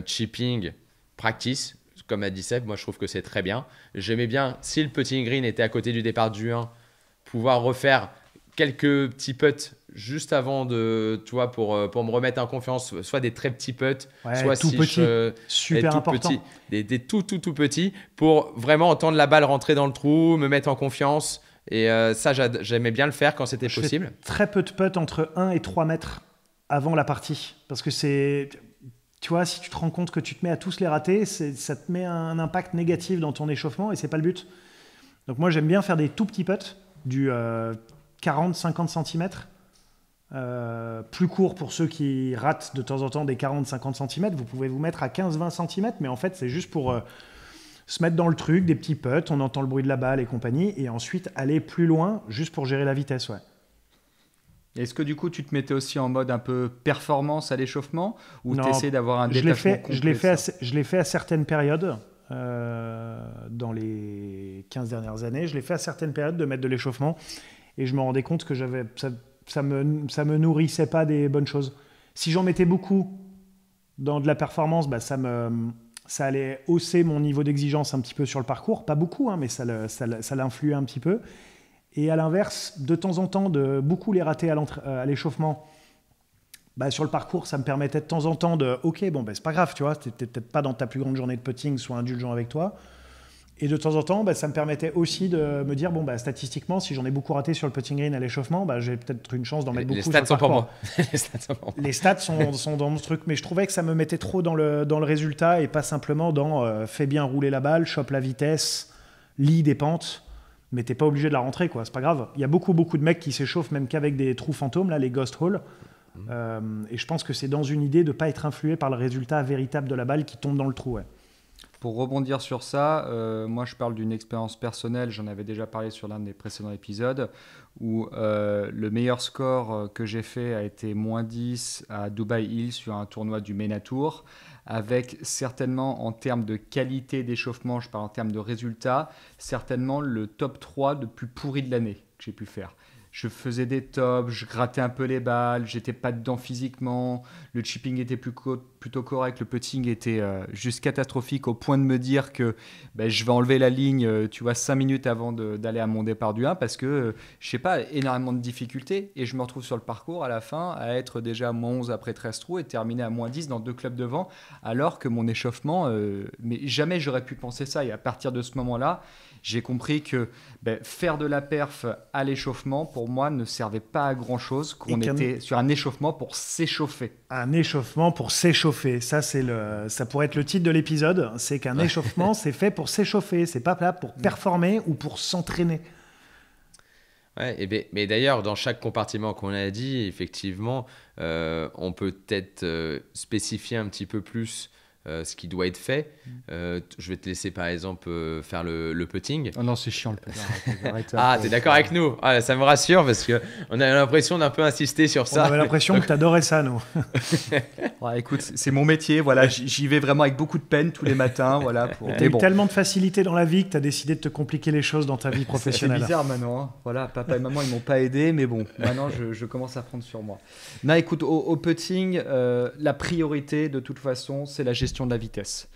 chipping, practice, comme a dit Seb. Moi, je trouve que c'est très bien. J'aimais bien, si le putting green était à côté du départ du 1, pouvoir refaire quelques petits putts juste avant pour me remettre en confiance, soit des très petits putts, soit tout petit, super important. Des tout petits pour vraiment entendre la balle rentrer dans le trou, me mettre en confiance. Et ça, j'aimais bien le faire quand c'était possible. Fais très peu de putts entre 1 et 3 mètres avant la partie. Parce que tu vois, si tu te rends compte que tu te mets à tous les rater, ça te met un impact négatif dans ton échauffement et c'est pas le but. Donc moi, j'aime bien faire des tout petits putts, du 40-50 cm, plus court pour ceux qui ratent de temps en temps des 40-50 cm. Vous pouvez vous mettre à 15-20 cm, mais en fait, c'est juste pour se mettre dans le truc, des petits putts, on entend le bruit de la balle et compagnie, et ensuite aller plus loin, juste pour gérer la vitesse. Ouais. Est-ce que du coup, tu te mettais aussi en mode un peu performance à l'échauffement ou tu essaies d'avoir un détachement complet? Je l'ai fait à certaines périodes. Dans les 15 dernières années, je l'ai fait à certaines périodes de mettre de l'échauffement et je me rendais compte que ça me nourrissait pas des bonnes choses. Si j'en mettais beaucoup dans de la performance, ça allait hausser mon niveau d'exigence un petit peu sur le parcours, pas beaucoup, hein, mais ça l'influait un petit peu. Et à l'inverse, de temps en temps, de beaucoup les rater à l'échauffement, sur le parcours, ça me permettait de temps en temps c'est pas grave, tu vois, t'es peut-être pas dans ta plus grande journée de putting, sois indulgent avec toi. Et de temps en temps, ça me permettait aussi de me dire, statistiquement, si j'en ai beaucoup raté sur le putting green à l'échauffement, j'ai peut-être une chance d'en mettre beaucoup sur le parcours. Les stats sont dans mon truc, mais je trouvais que ça me mettait trop dans le résultat et pas simplement dans fais bien rouler la balle, chope la vitesse, lis des pentes, mais t'es pas obligé de la rentrer, quoi, c'est pas grave. Il y a beaucoup de mecs qui s'échauffent même qu'avec des trous fantômes, là, les ghost holes. Et je pense que c'est dans une idée de ne pas être influé par le résultat véritable de la balle qui tombe dans le trou. Ouais. Pour rebondir sur ça, moi je parle d'une expérience personnelle, j'en avais déjà parlé sur l'un des précédents épisodes, où le meilleur score que j'ai fait a été -10 à Dubai Hill sur un tournoi du MENA Tour, avec certainement en termes de qualité d'échauffement, je parle en termes de résultats, certainement le top 3 de plus pourri de l'année que j'ai pu faire. Je faisais des tops, je grattais un peu les balles, j'étais pas dedans physiquement, le chipping était plutôt correct, le putting était juste catastrophique au point de me dire que je vais enlever la ligne, 5 minutes avant d'aller à mon départ du 1 parce que, je sais pas, énormément de difficultés et je me retrouve sur le parcours à la fin à être déjà à -11 après 13 trous et terminer à -10 dans 2 clubs devant alors que mon échauffement, mais jamais j'aurais pu penser ça et à partir de ce moment-là, j'ai compris que faire de la perf à l'échauffement, pour moi, ne servait pas à grand-chose, qu'on était sur un échauffement pour s'échauffer. Un échauffement pour s'échauffer, ça pourrait être le titre de l'épisode, c'est qu'un échauffement, c'est fait pour s'échauffer, c'est pas là pour performer ou pour s'entraîner. Ouais, mais d'ailleurs, dans chaque compartiment qu'on a dit, effectivement, on peut peut-être spécifier un petit peu plus ce qui doit être fait. Je vais te laisser par exemple faire le putting. Oh non, c'est chiant le putting. Arrête, t'es d'accord avec nous? Ça me rassure parce qu'on a l'impression d'un peu insister sur ça. On avait l'impression que tu adorais ça, nous. Écoute, c'est mon métier. Voilà, j'y vais vraiment avec beaucoup de peine tous les matins. Voilà, tu as eu tellement de facilité dans la vie que tu as décidé de te compliquer les choses dans ta vie professionnelle. C'est bizarre maintenant. Hein. Voilà, papa et maman, ils m'ont pas aidé, mais bon, maintenant je commence à prendre sur moi. Non, écoute, au putting, la priorité de toute façon, c'est la gestion de la vitesse.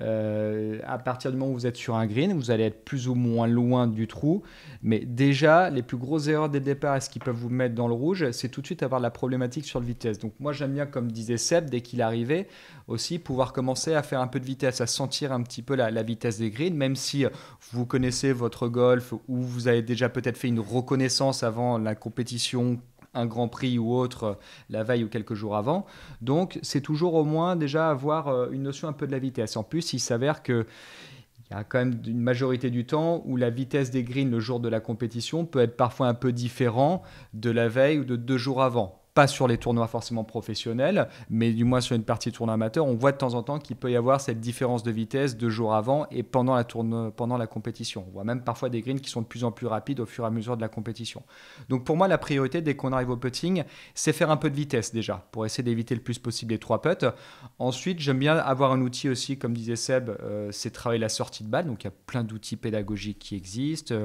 À partir du moment où vous êtes sur un green, vous allez être plus ou moins loin du trou, mais déjà les plus grosses erreurs dès le départ et ce qui peuvent vous mettre dans le rouge, c'est tout de suite avoir la problématique sur le vitesse. Donc moi j'aime bien, comme disait Seb, dès qu'il arrivait aussi pouvoir commencer à faire un peu de vitesse, à sentir un petit peu la vitesse des greens, même si vous connaissez votre golf ou vous avez déjà peut-être fait une reconnaissance avant la compétition, un Grand Prix ou autre la veille ou quelques jours avant. Donc, c'est toujours au moins déjà avoir une notion un peu de la vitesse. En plus, il s'avère qu'il y a quand même une majorité du temps où la vitesse des greens le jour de la compétition peut être parfois un peu différent de la veille ou de 2 jours avant. Pas sur les tournois forcément professionnels, mais du moins sur une partie de tournoi amateur, on voit de temps en temps qu'il peut y avoir cette différence de vitesse 2 jours avant et pendant la compétition. On voit même parfois des greens qui sont de plus en plus rapides au fur et à mesure de la compétition. Donc pour moi, la priorité dès qu'on arrive au putting, c'est faire un peu de vitesse déjà, pour essayer d'éviter le plus possible les 3 putts. Ensuite, j'aime bien avoir un outil aussi, comme disait Seb, c'est travailler la sortie de balle. Donc il y a plein d'outils pédagogiques qui existent.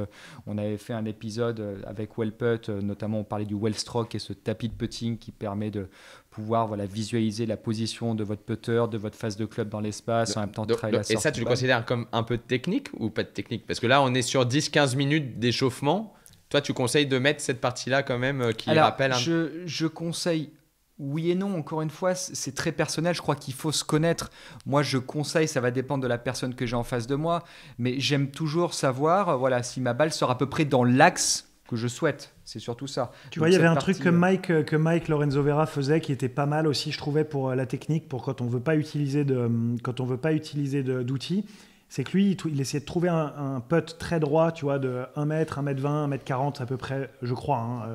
On avait fait un épisode avec Wellputt, notamment on parlait du Wellstroke et ce tapis de putting qui permet de pouvoir visualiser la position de votre putter, de votre face de club dans l'espace, en même temps travailler la sortie. Et ça, tu le considères comme un peu de technique ou pas de technique? Parce que là, on est sur 10-15 minutes d'échauffement. Toi, tu conseilles de mettre cette partie-là quand même qui rappelle un... Je conseille... Oui et non, encore une fois, c'est très personnel. Je crois qu'il faut se connaître. Moi, je conseille, ça va dépendre de la personne que j'ai en face de moi, mais j'aime toujours savoir si ma balle sort à peu près dans l'axe que je souhaite. C'est surtout ça. Tu vois, il y avait un truc que Mike Lorenzo Vera faisait qui était pas mal aussi, je trouvais, pour la technique, pour quand on veut pas utiliser d'outils. C'est que lui, il essayait de trouver un putt très droit, tu vois, de 1 mètre, 1 mètre 20, 1 mètre 40 à peu près, je crois,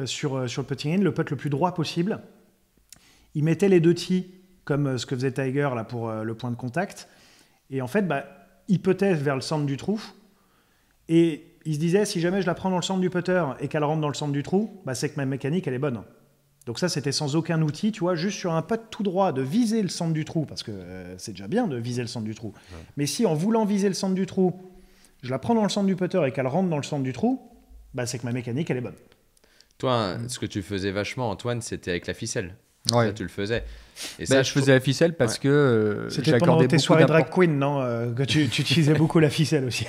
sur le putting green, le putt le plus droit possible. Il mettait les 2 tees, comme ce que faisait Tiger là, pour le point de contact. Et en fait, il puttait vers le centre du trou. Et il se disait, si jamais je la prends dans le centre du putter et qu'elle rentre dans le centre du trou, c'est que ma mécanique, elle est bonne. Donc ça, c'était sans aucun outil, tu vois, juste sur un putt tout droit, de viser le centre du trou, parce que c'est déjà bien de viser le centre du trou. Ouais. Mais si en voulant viser le centre du trou, je la prends dans le centre du putter et qu'elle rentre dans le centre du trou, c'est que ma mécanique, elle est bonne. Toi, ce que tu faisais vachement, Antoine, c'était avec la ficelle. Ouais. Ça, tu le faisais. Et ça, je faisais la ficelle parce que c'était pendant tes soirées drag queen, non, que tu utilisais beaucoup la ficelle aussi.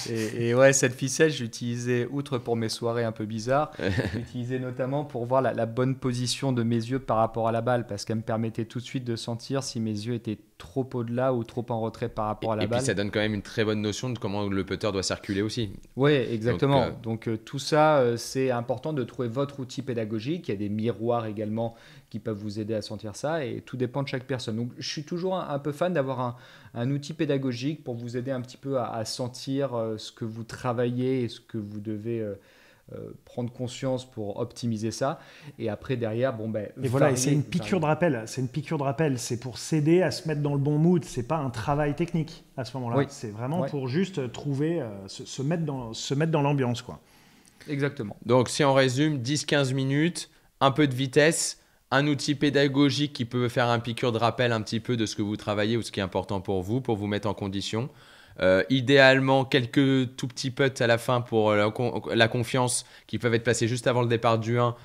et cette ficelle, j'utilisais, outre pour mes soirées un peu bizarres, j'utilisais notamment pour voir la bonne position de mes yeux par rapport à la balle, parce qu'elle me permettait tout de suite de sentir si mes yeux étaient trop au-delà ou trop en retrait par rapport à la balle. Et puis ça donne quand même une très bonne notion de comment le putter doit circuler aussi. Oui, exactement. Donc tout ça, c'est important de trouver votre outil pédagogique. Il y a des miroirs également qui peuvent vous aider à sentir ça, et tout dépend de chaque personne. Donc je suis toujours un peu fan d'avoir un outil pédagogique pour vous aider un petit peu à sentir ce que vous travaillez et ce que vous devez prendre conscience pour optimiser ça. Et après derrière, et voilà, et c'est une piqûre de rappel. C'est une piqûre de rappel. C'est pour s'aider à se mettre dans le bon mood. C'est pas un travail technique à ce moment-là. Oui. C'est vraiment pour juste trouver, se mettre dans l'ambiance, quoi. Exactement. Donc si on résume, 10-15 minutes, un peu de vitesse, un outil pédagogique qui peut faire un piqûre de rappel un petit peu de ce que vous travaillez ou ce qui est important pour vous mettre en condition. Idéalement, quelques tout petits putts à la fin pour la confiance qui peuvent être placés juste avant le départ du 1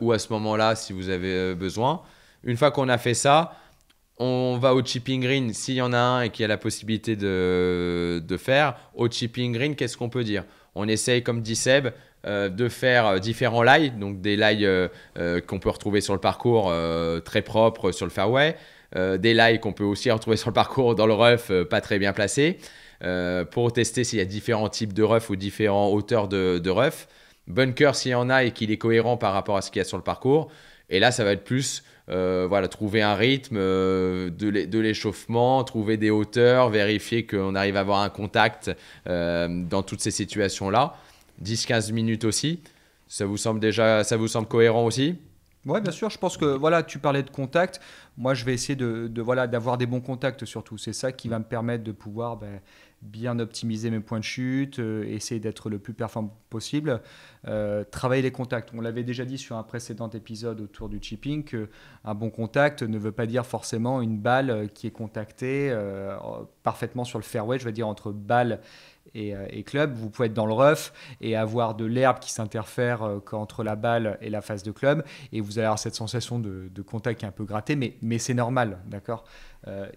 ou à ce moment-là si vous avez besoin. Une fois qu'on a fait ça, on va au chipping green s'il y en a un et qu'il y a la possibilité de faire. Au chipping green, qu'est-ce qu'on peut dire? On essaye, comme dit Seb, de faire différents lies, donc des lies qu'on peut retrouver sur le parcours très propres sur le fairway. des lies qu'on peut aussi retrouver sur le parcours dans le rough, pas très bien placés, pour tester s'il y a différents types de rough ou différentes hauteurs de rough. Bunker s'il y en a et qu'il est cohérent par rapport à ce qu'il y a sur le parcours. Et là, ça va être plus trouver un rythme de l'échauffement, trouver des hauteurs, vérifier qu'on arrive à avoir un contact dans toutes ces situations-là. 10-15 minutes aussi. Ça vous semble cohérent aussi? Ouais, bien sûr. Je pense que voilà, tu parlais de contact. Moi, je vais essayer d'avoir des bons contacts surtout. C'est ça qui va me permettre de pouvoir bien optimiser mes points de chute, essayer d'être le plus performant possible, travailler les contacts. On l'avait déjà dit sur un précédent épisode autour du chipping qu'un bon contact ne veut pas dire forcément une balle qui est contactée parfaitement sur le fairway, je veux dire entre balle et club. Vous pouvez être dans le rough et avoir de l'herbe qui s'interfère entre la balle et la face de club, et vous allez avoir cette sensation de contact qui est un peu gratté, mais c'est normal, d'accord.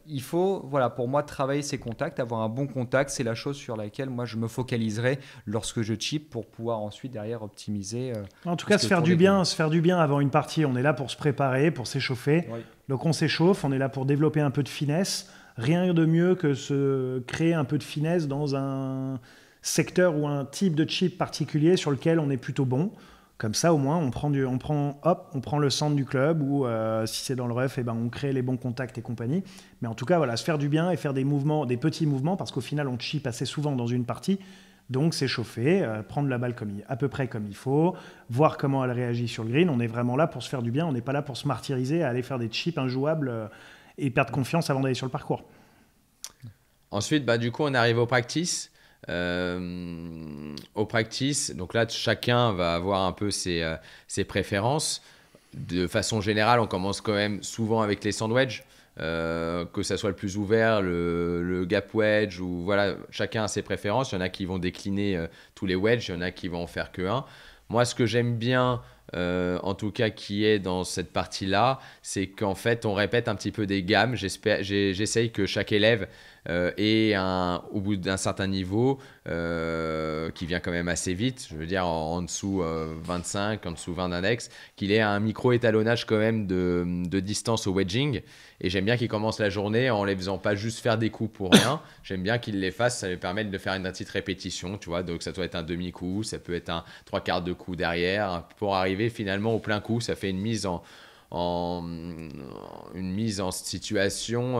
Il faut, pour moi, travailler ces contacts, avoir un bon contact, c'est la chose sur laquelle moi je me focaliserai lorsque je chip pour pouvoir ensuite derrière optimiser. En tout cas, se faire du bien avant une partie. On est là pour se préparer, pour s'échauffer. Oui. Donc on s'échauffe, on est là pour développer un peu de finesse. Rien de mieux que se créer un peu de finesse dans un secteur ou un type de chip particulier sur lequel on est plutôt bon. Comme ça, au moins, on prend le centre du club, ou si c'est dans le rough, on crée les bons contacts et compagnie. Mais en tout cas, se faire du bien et faire des petits mouvements, parce qu'au final, on chip assez souvent dans une partie. Donc, s'échauffer, prendre la balle à peu près comme il faut, voir comment elle réagit sur le green. On est vraiment là pour se faire du bien. On n'est pas là pour se martyriser, à aller faire des chips injouables et perdre confiance avant d'aller sur le parcours. Ensuite, du coup, on arrive au practice. Donc là, chacun va avoir un peu ses préférences. De façon générale, on commence quand même souvent avec les sandwedge, que ça soit le plus ouvert, le gap wedge, ou chacun a ses préférences. Il y en a qui vont décliner tous les wedges, il y en a qui vont en faire que un. Moi, ce que j'aime bien, en tout cas qui est dans cette partie-là, c'est qu'en fait, on répète un petit peu des gammes. J'essaye que chaque élève ait au bout d'un certain niveau, qui vient quand même assez vite, je veux dire en dessous 25, en dessous 20 d'index, qu'il ait un micro-étalonnage quand même de distance au wedging. Et j'aime bien qu'il commence la journée en les faisant pas juste faire des coups pour rien. J'aime bien qu'il les fasse, ça lui permet de faire une petite répétition, tu vois. Donc ça peut être un demi-coup, ça peut être un 3/4 de coup derrière, pour arriver finalement au plein coup. Ça fait une mise en situation,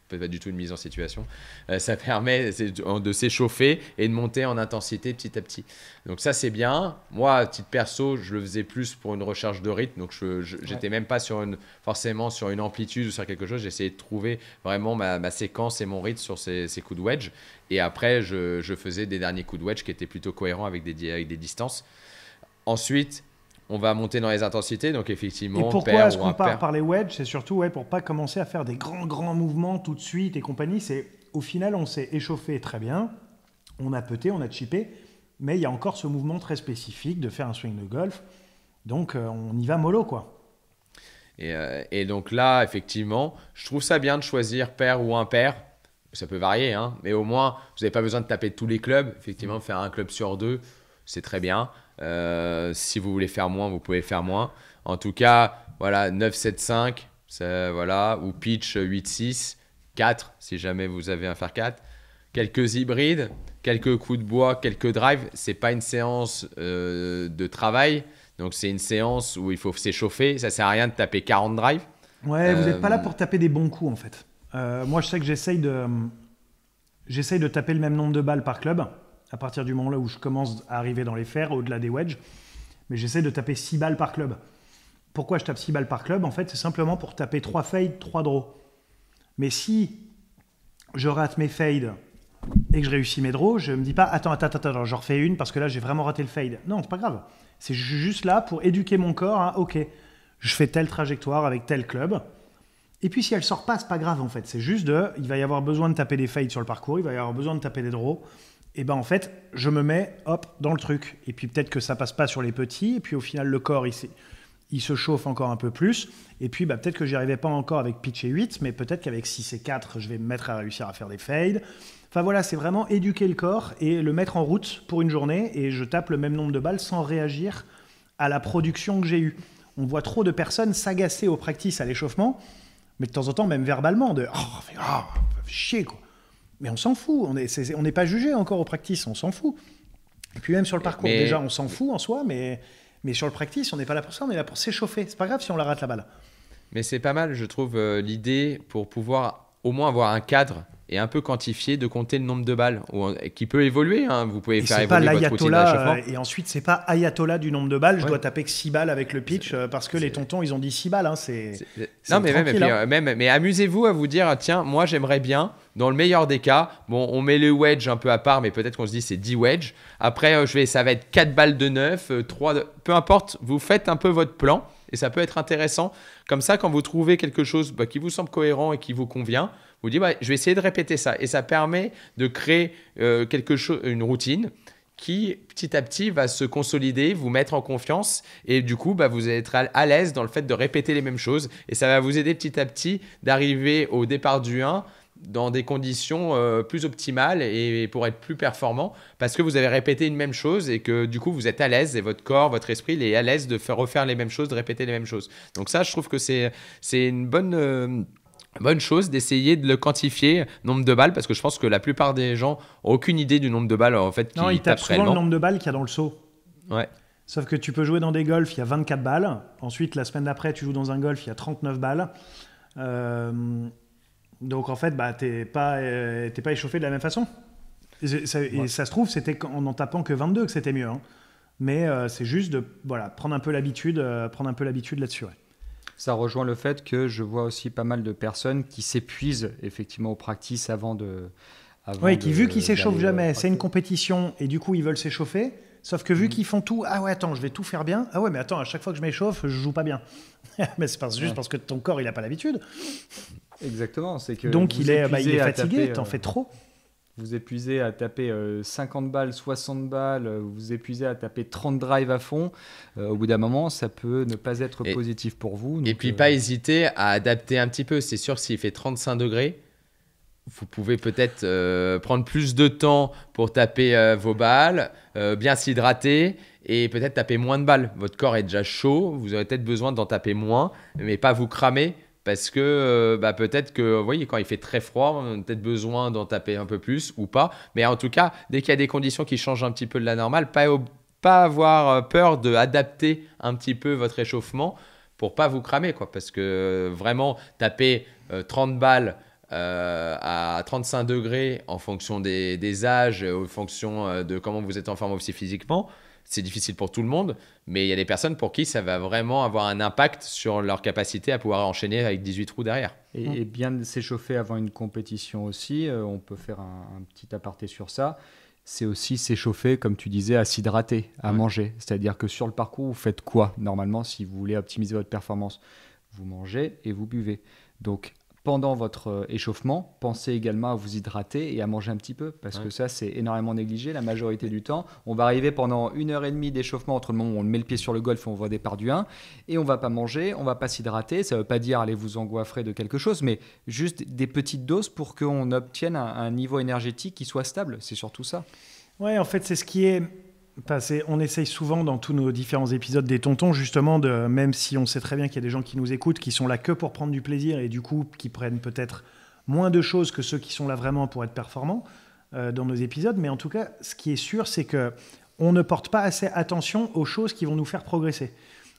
pas du tout une mise en situation. Ça permet de s'échauffer et de monter en intensité petit à petit. Donc ça, c'est bien. Moi, à titre perso, je le faisais plus pour une recherche de rythme. Donc j'étais même pas forcément sur une amplitude ou sur quelque chose. J'essayais de trouver vraiment ma séquence et mon rythme sur ces coups de wedge. Et après, je faisais des derniers coups de wedge qui étaient plutôt cohérents avec des distances. Ensuite, on va monter dans les intensités, donc effectivement, et pourquoi est-ce qu'on part par les wedges? C'est surtout pour pas commencer à faire des grands mouvements tout de suite et compagnie. Au final, on s'est échauffé très bien, on a puté, on a chippé, mais il y a encore ce mouvement très spécifique de faire un swing de golf. Donc, on y va mollo, quoi. Et donc là, effectivement, je trouve ça bien de choisir pair ou impair. Ça peut varier, hein, mais au moins, vous n'avez pas besoin de taper tous les clubs. Effectivement, faire un club sur 2, c'est très bien. Si vous voulez faire moins, vous pouvez faire moins. En tout cas, 9-7-5, ou pitch 8-6, 4 si jamais vous avez un faire 4. Quelques hybrides, quelques coups de bois, quelques drives. C'est pas une séance de travail, donc c'est une séance où il faut s'échauffer. Ça sert à rien de taper 40 drives. Ouais, vous n'êtes pas là pour taper des bons coups en fait. Moi, je sais que j'essaye de taper le même nombre de balles par club. À partir du moment là où je commence à arriver dans les fers, au-delà des wedges. Mais j'essaie de taper 6 balles par club. Pourquoi je tape 6 balles par club? En fait, c'est simplement pour taper 3 fades, 3 draws. Mais si je rate mes fades et que je réussis mes draws, je me dis pas attends, j'en refais une parce que là, j'ai vraiment raté le fade. Non, c'est pas grave. C'est juste là pour éduquer mon corps à ok, je fais telle trajectoire avec tel club. Et puis, si elle sort pas, c'est pas grave en fait. C'est juste il va y avoir besoin de taper des fades sur le parcours, il va y avoir besoin de taper des draws. Et en fait, je me mets dans le truc. Et puis peut-être que ça passe pas sur les petits. Et puis au final, le corps, il se chauffe encore un peu plus. Et puis peut-être que j'y arrivais pas encore avec pitch et 8, mais peut-être qu'avec 6 et 4, je vais me mettre à réussir à faire des fades. Enfin voilà, c'est vraiment éduquer le corps et le mettre en route pour une journée. Et je tape le même nombre de balles sans réagir à la production que j'ai eue. On voit trop de personnes s'agacer au practice à l'échauffement, mais de temps en temps, même verbalement, de « chier, quoi ». Mais on s'en fout, on n'est pas jugé encore au practice, on s'en fout. Et puis même sur le parcours, déjà, on s'en fout en soi, mais sur le practice, on n'est pas là pour ça, on est là pour s'échauffer. C'est pas grave si on la rate la balle. Mais c'est pas mal, je trouve, l'idée pour pouvoir au moins avoir un cadre et un peu quantifié de compter le nombre de balles qui peut évoluer. Hein. Vous pouvez faire évoluer votre routine d'échauffement. Et ensuite, c'est pas ayatollah du nombre de balles. Je dois taper que 6 balles avec le pitch parce que les tontons, ils ont dit 6 balles. Hein. Non, mais amusez-vous à vous dire, tiens, moi, j'aimerais bien, dans le meilleur des cas, bon, on met le wedge un peu à part, mais peut-être qu'on se dit c'est 10 wedges. Après, ça va être 4 balles de 9, 3 peu importe, vous faites un peu votre plan. Et ça peut être intéressant. Comme ça, quand vous trouvez quelque chose qui vous semble cohérent et qui vous convient, vous dites je vais essayer de répéter ça. Et ça permet de créer une routine qui, petit à petit, va se consolider, vous mettre en confiance. Et du coup, vous allez être à l'aise dans le fait de répéter les mêmes choses. Et ça va vous aider petit à petit d'arriver au départ du 1 dans des conditions plus optimales et pour être plus performant parce que vous avez répété une même chose et que du coup vous êtes à l'aise et votre corps, votre esprit il est à l'aise de refaire les mêmes choses, de répéter les mêmes choses. Donc ça, je trouve que c'est une bonne chose d'essayer de le quantifier, nombre de balles, parce que je pense que la plupart des gens n'ont aucune idée du nombre de balles en fait. Non, ils tapent souvent le nombre de balles qu'il y a dans le seau. Ouais. Sauf que tu peux jouer dans des golfs, il y a 24 balles. Ensuite, la semaine d'après, tu joues dans un golf, il y a 39 balles. Donc en fait, t'es pas échauffé de la même façon. Et ça se trouve, c'était en n'en tapant que 22 que c'était mieux. Hein. Mais c'est juste de prendre un peu l'habitude là-dessus. Ouais. Ça rejoint le fait que je vois aussi pas mal de personnes qui s'épuisent effectivement au practice avant de... vu qu'ils s'échauffent jamais, c'est une compétition et du coup ils veulent s'échauffer. Sauf que vu qu'ils font tout, attends, je vais tout faire bien. Ah ouais, mais attends, à chaque fois que je m'échauffe, je joue pas bien. Mais c'est juste parce que ton corps, il a pas l'habitude. Exactement, c'est que donc il est fatigué, t'en fais trop. Vous épuisez à taper 50 balles, 60 balles, vous épuisez à taper 30 drives à fond. Au bout d'un moment, ça peut ne pas être positif pour vous. Donc, et puis pas hésiter à adapter un petit peu. C'est sûr que s'il fait 35 degrés, vous pouvez peut-être prendre plus de temps pour taper vos balles, bien s'hydrater et peut-être taper moins de balles. Votre corps est déjà chaud, vous aurez peut-être besoin d'en taper moins, mais pas vous cramer parce que peut-être que, vous voyez, quand il fait très froid, on a peut-être besoin d'en taper un peu plus ou pas. Mais en tout cas, dès qu'il y a des conditions qui changent un petit peu de la normale, pas avoir peur d'adapter un petit peu votre échauffement pour pas vous cramer, quoi. Parce que vraiment, taper 30 balles à 35 degrés en fonction des âges, en fonction de comment vous êtes en forme aussi physiquement, c'est difficile pour tout le monde, mais il y a des personnes pour qui ça va vraiment avoir un impact sur leur capacité à pouvoir enchaîner avec 18 trous derrière. Et bien s'échauffer avant une compétition aussi, on peut faire un petit aparté sur ça. C'est aussi s'échauffer, comme tu disais, à s'hydrater, à manger. C'est-à-dire que sur le parcours, vous faites quoi normalement si vous voulez optimiser votre performance? Vous mangez et vous buvez. Donc, pendant votre échauffement, pensez également à vous hydrater et à manger un petit peu parce que ça, c'est énormément négligé la majorité du temps. On va arriver pendant 1h30 d'échauffement entre le moment où on met le pied sur le golf et on va au départ du 1 et on ne va pas manger, on ne va pas s'hydrater. Ça ne veut pas dire allez vous engouffrer de quelque chose, mais juste des petites doses pour qu'on obtienne un niveau énergétique qui soit stable. C'est surtout ça. Ouais, en fait, c'est ce qui est... on essaye souvent dans tous nos différents épisodes des tontons justement même si on sait très bien qu'il y a des gens qui nous écoutent qui sont là que pour prendre du plaisir et du coup qui prennent peut-être moins de choses que ceux qui sont là vraiment pour être performants dans nos épisodes, mais en tout cas ce qui est sûr c'est que on ne porte pas assez attention aux choses qui vont nous faire progresser.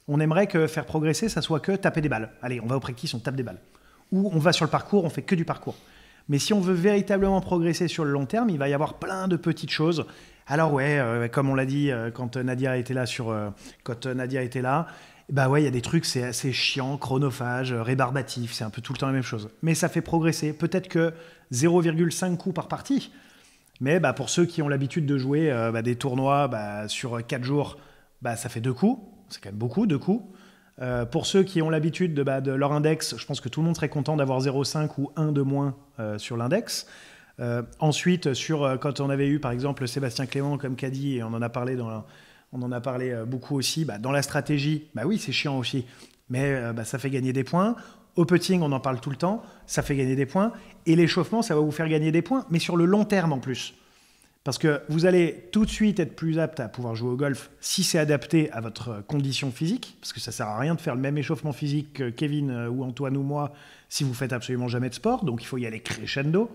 On aimerait que faire progresser ça soit que taper des balles. Allez, on va au practice, on tape des balles. Ou on va sur le parcours, on fait que du parcours. Mais si on veut véritablement progresser sur le long terme, il va y avoir plein de petites choses. Alors comme on l'a dit quand Nadia était là, il y a des trucs, c'est assez chiant, chronophage, rébarbatif, c'est un peu tout le temps la même chose. Mais ça fait progresser. Peut-être que 0,5 coups par partie. Mais pour ceux qui ont l'habitude de jouer des tournois sur 4 jours, ça fait 2 coups. C'est quand même beaucoup, 2 coups. Pour ceux qui ont l'habitude de leur index, je pense que tout le monde serait content d'avoir 0,5 ou 1 de moins sur l'index. Ensuite, quand on avait eu par exemple Sébastien Clément comme caddie, et on en a parlé beaucoup aussi, dans la stratégie, oui c'est chiant aussi, mais ça fait gagner des points. Au putting, on en parle tout le temps, ça fait gagner des points. Et l'échauffement, ça va vous faire gagner des points, mais sur le long terme en plus. Parce que vous allez tout de suite être plus apte à pouvoir jouer au golf si c'est adapté à votre condition physique, parce que ça sert à rien de faire le même échauffement physique que Kevin ou Antoine ou moi si vous faites absolument jamais de sport, donc il faut y aller crescendo.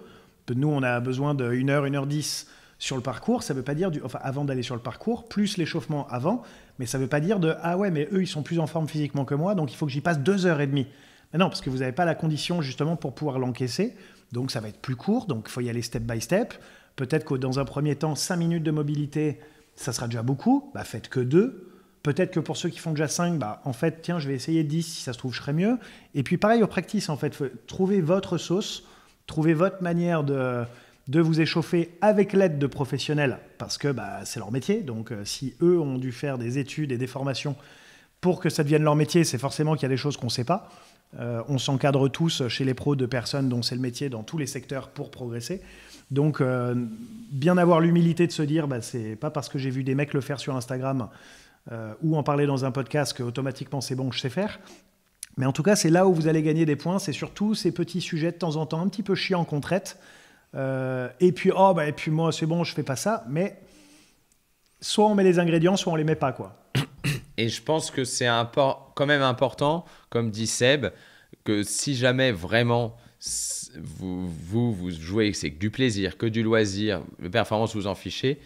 Nous, on a besoin de 1h, 1h10 sur le parcours, ça veut pas dire, avant d'aller sur le parcours, plus l'échauffement avant, mais ça veut pas dire ah ouais, mais eux, ils sont plus en forme physiquement que moi, donc il faut que j'y passe 2h30. Mais non, parce que vous n'avez pas la condition justement pour pouvoir l'encaisser, donc ça va être plus court, donc il faut y aller step by step. Peut-être que dans un premier temps, 5 minutes de mobilité, ça sera déjà beaucoup. Faites que 2. Peut-être que pour ceux qui font déjà 5, en fait, tiens, je vais essayer 10, si ça se trouve, je serai mieux. Et puis pareil au practice, en fait, trouvez votre sauce, trouvez votre manière de vous échauffer avec l'aide de professionnels, parce que c'est leur métier. Donc si eux ont dû faire des études et des formations pour que ça devienne leur métier, c'est forcément qu'il y a des choses qu'on ne sait pas. On s'encadre tous chez les pros de personnes dont c'est le métier dans tous les secteurs pour progresser. Donc, bien avoir l'humilité de se dire, c'est pas parce que j'ai vu des mecs le faire sur Instagram ou en parler dans un podcast que automatiquement c'est bon, je sais faire. Mais en tout cas, c'est là où vous allez gagner des points. C'est surtout ces petits sujets de temps en temps un petit peu chiants qu'on traite. Et puis moi, c'est bon, je fais pas ça. Mais soit on met les ingrédients, soit on les met pas, quoi. Et je pense que c'est quand même important, comme dit Seb, que si jamais vraiment vous jouez, c'est que du plaisir, que du loisir, les performances, vous en fichez,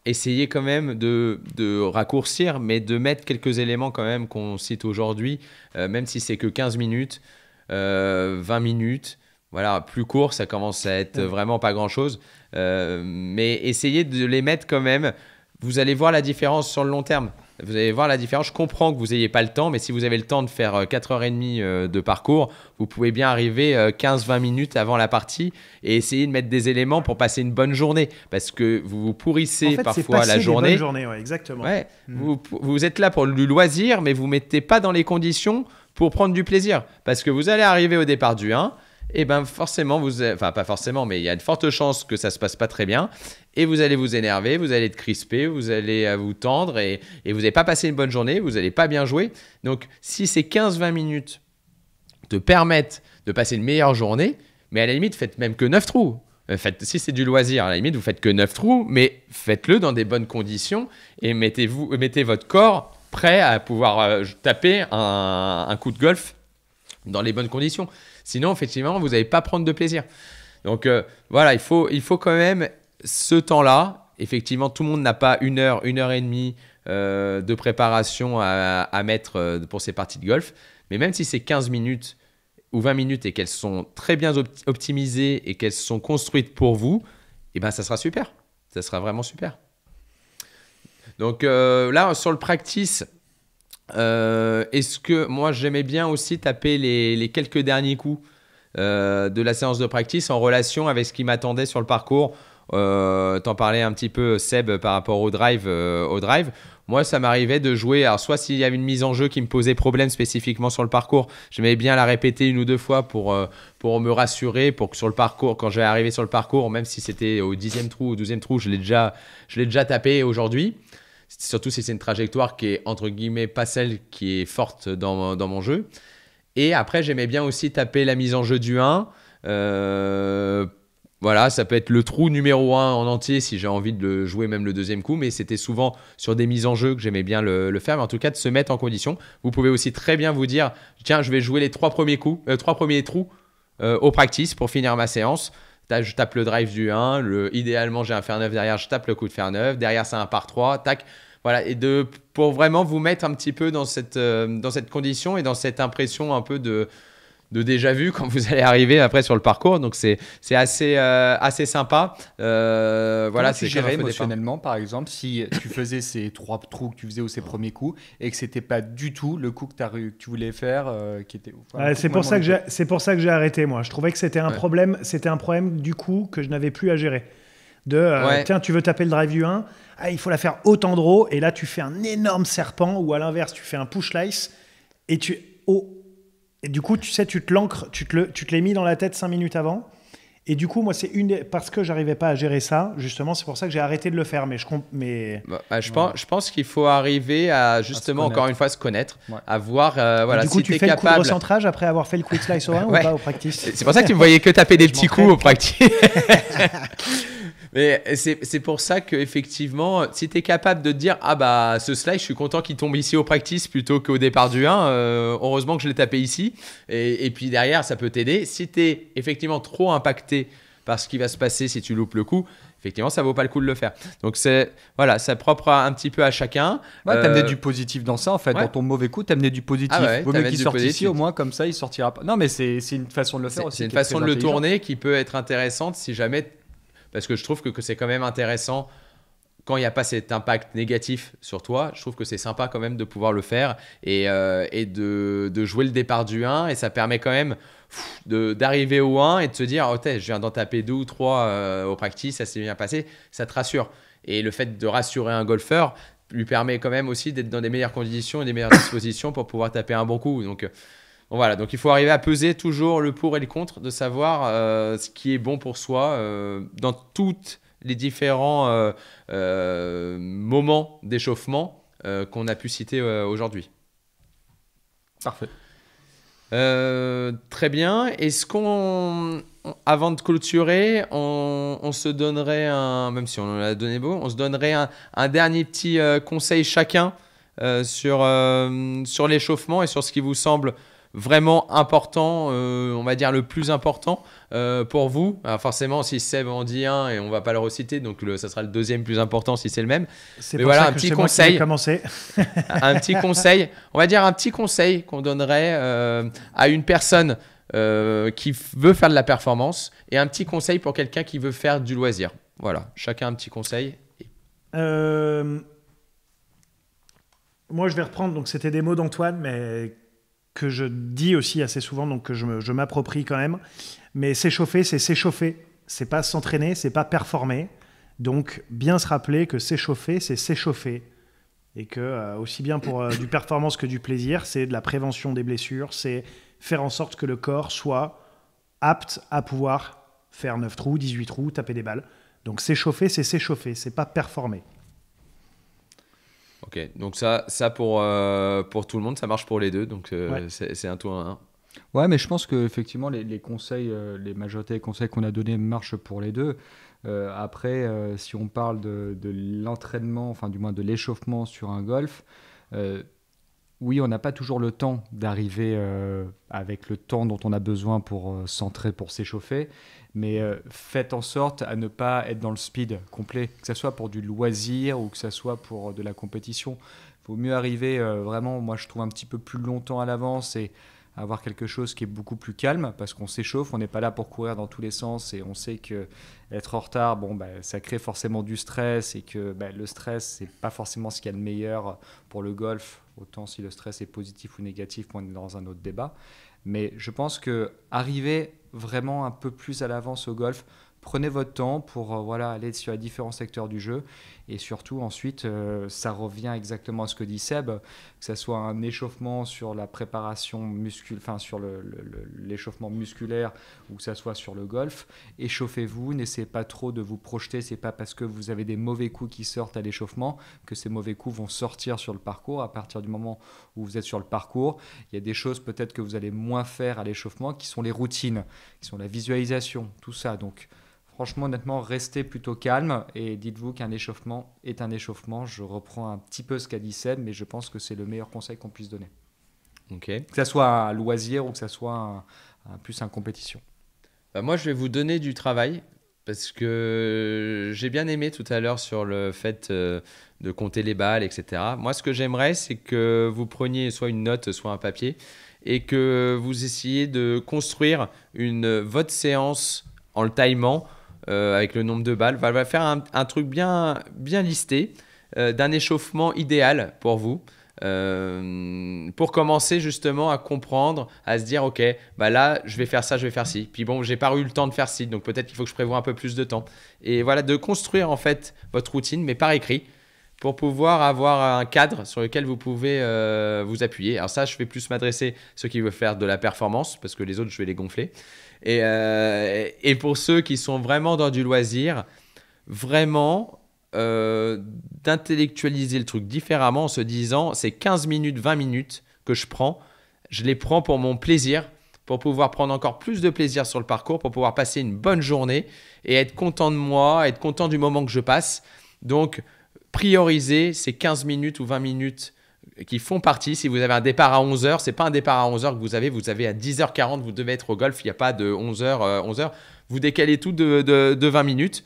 essayez quand même de raccourcir, mais de mettre quelques éléments quand même qu'on cite aujourd'hui, même si c'est que 15 minutes, 20 minutes, voilà, plus court, ça commence à être vraiment pas grand-chose, mais essayez de les mettre quand même. Vous allez voir la différence sur le long terme. Vous allez voir la différence. Je comprends que vous n'ayez pas le temps, mais si vous avez le temps de faire 4h30 de parcours, vous pouvez bien arriver 15-20 minutes avant la partie et essayer de mettre des éléments pour passer une bonne journée. Parce que vous vous pourrissez parfois la journée. Des bonnes journées, ouais, exactement. Ouais, vous êtes là pour du loisir, mais vous ne mettez pas dans les conditions pour prendre du plaisir. Parce que vous allez arriver au départ du 1, et forcément, pas forcément, mais il y a de fortes chances que ça ne se passe pas très bien. Et vous allez vous énerver, vous allez être crispé, vous allez vous tendre et vous n'allez pas passer une bonne journée, vous n'allez pas bien jouer. Donc, si ces 15-20 minutes te permettent de passer une meilleure journée, mais à la limite, faites même que 9 trous. Si c'est du loisir, à la limite, vous faites que 9 trous, mais faites-le dans des bonnes conditions et mettez votre corps prêt à pouvoir taper un coup de golf dans les bonnes conditions. Sinon, effectivement, vous n'allez pas prendre de plaisir. Donc, voilà, il faut quand même ce temps-là. Effectivement, tout le monde n'a pas 1h, 1h30 de préparation à mettre pour ces parties de golf. Mais même si c'est 15 minutes ou 20 minutes et qu'elles sont très bien optimisées et qu'elles sont construites pour vous, ça sera super. Ça sera vraiment super. Donc là, sur le practice, est-ce que moi j'aimais bien aussi taper les quelques derniers coups de la séance de practice en relation avec ce qui m'attendait sur le parcours. T'en parlais un petit peu, Seb, par rapport au drive. Moi, ça m'arrivait de jouer, alors soit s'il y avait une mise en jeu qui me posait problème spécifiquement sur le parcours, j'aimais bien la répéter 1 ou 2 fois pour me rassurer, pour que sur le parcours, quand j'allais arriver sur le parcours, même si c'était au 10e trou ou 12e trou, je l'ai déjà tapé aujourd'hui. Surtout si c'est une trajectoire qui est, entre guillemets, pas celle qui est forte dans mon jeu. Et après, j'aimais bien aussi taper la mise en jeu du 1. Voilà, ça peut être le trou numéro 1 en entier si j'ai envie de le jouer même le 2e coup, mais c'était souvent sur des mises en jeu que j'aimais bien le faire. Mais en tout cas, de se mettre en condition. Vous pouvez aussi très bien vous dire, tiens, je vais jouer les 3 premiers trous au practice pour finir ma séance. Je tape le drive du 1, idéalement j'ai un fer 9 derrière, je tape le coup de fer 9, derrière c'est un par 3, tac. Voilà, et pour vraiment vous mettre un petit peu dans cette condition et dans cette impression un peu de déjà vu quand vous allez arriver après sur le parcours. Donc c'est assez sympa. Voilà, tu gérais émotionnellement, par exemple, si tu faisais ces 3 trous que tu faisais ou ces premiers coups et que c'était pas du tout le coup que tu voulais faire, qui était. C'est pour ça que j'ai arrêté, moi. Je trouvais que c'était un problème. C'était un problème du coup que je n'avais plus à gérer. Tiens, tu veux taper le drive du 1, il faut la faire autant de row, et là tu fais un énorme serpent, ou à l'inverse tu fais un push slice et et du coup tu sais, tu te l'ancres, tu te l'es mis dans la tête 5 minutes avant, et du coup moi parce que j'arrivais pas à gérer ça, justement c'est pour ça que j'ai arrêté de le faire. Je pense qu'il faut arriver à justement encore une fois se connaître, à voir voilà, du coup si tu t'es fais capable. Le coup de recentrage après avoir fait le quick slice au 1 ou pas au practice. C'est pour ça que tu me voyais que taper des petits coups au practice. Mais c'est pour ça qu'effectivement, si tu es capable de te dire ah bah ce slide, je suis content qu'il tombe ici au practice plutôt qu'au départ du 1, heureusement que je l'ai tapé ici. Et puis derrière, ça peut t'aider. Si tu es effectivement trop impacté par ce qui va se passer si tu loupes le coup, effectivement, ça vaut pas le coup de le faire. Donc voilà, c'est propre un petit peu à chacun. Ouais, t'amener du positif dans ça en fait. Ouais. Dans ton mauvais coup, t'amener du positif. Ah ouais, Vaut mieux t'amènes qu'il du sorte ici, positif. au moins comme ça, il sortira pas. Non, mais c'est une façon de le faire aussi. C'est une qui est façon très de le intelligente. tourner qui peut être intéressante si jamais. Parce que je trouve que c'est quand même intéressant quand il n'y a pas cet impact négatif sur toi. Je trouve que c'est sympa quand même de pouvoir le faire et de jouer le départ du 1. Et ça permet quand même d'arriver au 1 et de se dire oh, je viens d'en taper 2 ou 3 au practice, ça s'est bien passé. Ça te rassure. Et le fait de rassurer un golfeur lui permet quand même aussi d'être dans des meilleures conditions et des meilleures dispositions pour pouvoir taper un bon coup. Donc voilà, donc il faut arriver à peser toujours le pour et le contre, de savoir ce qui est bon pour soi dans toutes les différents moments d'échauffement qu'on a pu citer aujourd'hui. Parfait. Très bien. Est-ce avant de clôturer, on se donnerait même si on en a donné beau, on se donnerait un dernier petit conseil chacun sur l'échauffement et sur ce qui vous semble vraiment important, on va dire le plus important pour vous. Alors forcément, si Seb en dit un et on va pas le reciter, donc ça sera le deuxième plus important si c'est le même. C'est Mais pour voilà, ça un que petit c'est moi qui conseil. vais commencer. Un petit conseil, on va dire un petit conseil qu'on donnerait à une personne qui veut faire de la performance et un petit conseil pour quelqu'un qui veut faire du loisir. Voilà, chacun un petit conseil. Moi, je vais reprendre, donc c'était des mots d'Antoine, mais que je dis aussi assez souvent, donc que je m'approprie quand même. Mais s'échauffer, c'est s'échauffer. C'est pas s'entraîner, c'est pas performer. Donc, bien se rappeler que s'échauffer, c'est s'échauffer. Et que, aussi bien pour du performance que du plaisir, c'est de la prévention des blessures, c'est faire en sorte que le corps soit apte à pouvoir faire 9 trous, 18 trous, taper des balles. Donc, s'échauffer, c'est pas performer. Ok, donc ça pour tout le monde, ça marche pour les deux, donc Ouais. c'est un tout un. Ouais, mais je pense que effectivement les conseils, les majorités des conseils qu'on a donnés marchent pour les deux. Après, si on parle de l'entraînement, enfin du moins de l'échauffement sur un golf, oui, on n'a pas toujours le temps d'arriver avec le temps dont on a besoin pour pour s'échauffer, mais faites en sorte à ne pas être dans le speed complet, que ce soit pour du loisir ou que ce soit pour de la compétition. Il vaut mieux arriver vraiment, moi je trouve un petit peu plus longtemps à l'avance et avoir quelque chose qui est beaucoup plus calme parce qu'on s'échauffe, on n'est pas là pour courir dans tous les sens et on sait que être en retard, ça crée forcément du stress et que le stress, c'est pas forcément ce qu'il y a de meilleur pour le golf, autant si le stress est positif ou négatif, on est dans un autre débat. Mais je pense que arriver vraiment un peu plus à l'avance au golf, prenez votre temps pour aller sur les différents secteurs du jeu et surtout ensuite ça revient exactement à ce que dit Seb, que ce soit un échauffement sur la préparation musculaire, enfin sur l'échauffement musculaire ou que ce soit sur le golf, échauffez-vous, n'essayez pas trop de vous projeter, c'est pas parce que vous avez des mauvais coups qui sortent à l'échauffement que ces mauvais coups vont sortir sur le parcours. À partir du moment où vous êtes sur le parcours, il y a des choses peut-être que vous allez moins faire à l'échauffement qui sont les routines, qui sont la visualisation, tout ça. Donc franchement, honnêtement, restez plutôt calme et dites-vous qu'un échauffement est un échauffement. Je reprends un petit peu ce qu'a dit Seb, mais je pense que c'est le meilleur conseil qu'on puisse donner. Ok. Que ça soit un loisir ou que ça soit plus un compétition. Moi, je vais vous donner du travail parce que j'ai bien aimé tout à l'heure sur le fait de compter les balles, etc. Moi, ce que j'aimerais, c'est que vous preniez soit une note, soit un papier et que vous essayiez de construire votre séance en le timant avec le nombre de balles. On va faire un truc bien listé d'un échauffement idéal pour vous. Pour commencer justement à comprendre, à se dire ok, là je vais faire ça, je vais faire ci. Puis bon, j'ai pas eu le temps de faire ci, donc peut-être qu'il faut que je prévoie un peu plus de temps. Et voilà, de construire en fait votre routine, mais par écrit, pour pouvoir avoir un cadre sur lequel vous pouvez vous appuyer. Alors ça, je vais plus m'adresser à ceux qui veulent faire de la performance, parce que les autres, je vais les gonfler. Et pour ceux qui sont vraiment dans du loisir, vraiment d'intellectualiser le truc différemment en se disant c'est 15 minutes, 20 minutes que je les prends pour mon plaisir, pour pouvoir prendre encore plus de plaisir sur le parcours, pour pouvoir passer une bonne journée et être content de moi, être content du moment que je passe. Donc, priorisez ces 15 minutes ou 20 minutes qui font partie. Si vous avez un départ à 11h, ce n'est pas un départ à 11h que vous avez à 10h40, vous devez être au golf, il n'y a pas de 11h, 11h. Vous décalez tout de 20 minutes.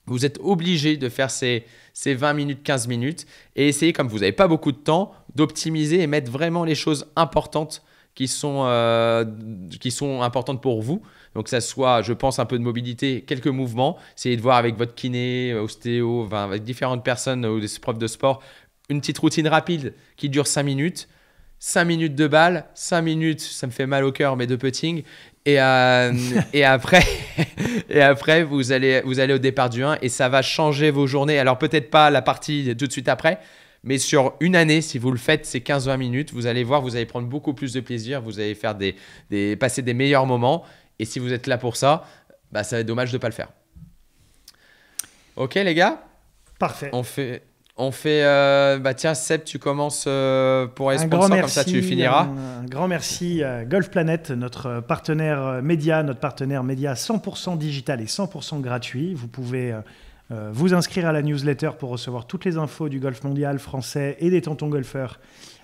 Vous êtes obligé de faire ces 20 minutes, 15 minutes et essayez, comme vous n'avez pas beaucoup de temps, d'optimiser et mettre vraiment les choses importantes qui sont importantes pour vous. Donc, ça soit, je pense, un peu de mobilité, quelques mouvements. Essayez de voir avec votre kiné, ostéo, avec différentes personnes ou des profs de sport, une petite routine rapide qui dure 5 minutes. 5 minutes de balle, 5 minutes, ça me fait mal au cœur, mais de putting. Et après, vous allez au départ du 1 et ça va changer vos journées. Alors, peut-être pas la partie tout de suite après, mais sur une année, si vous le faites, ces 15-20 minutes, vous allez voir, vous allez prendre beaucoup plus de plaisir, vous allez faire passer des meilleurs moments. Et si vous êtes là pour ça, ça va être dommage de ne pas le faire. Ok, les gars ? Parfait. On fait tiens, Seb, tu commences pour les sponsors, comme ça tu finiras. Un grand merci à Golf Planet, notre partenaire média 100% digital et 100% gratuit. Vous pouvez vous inscrire à la newsletter pour recevoir toutes les infos du golf mondial français et des tontons golfeurs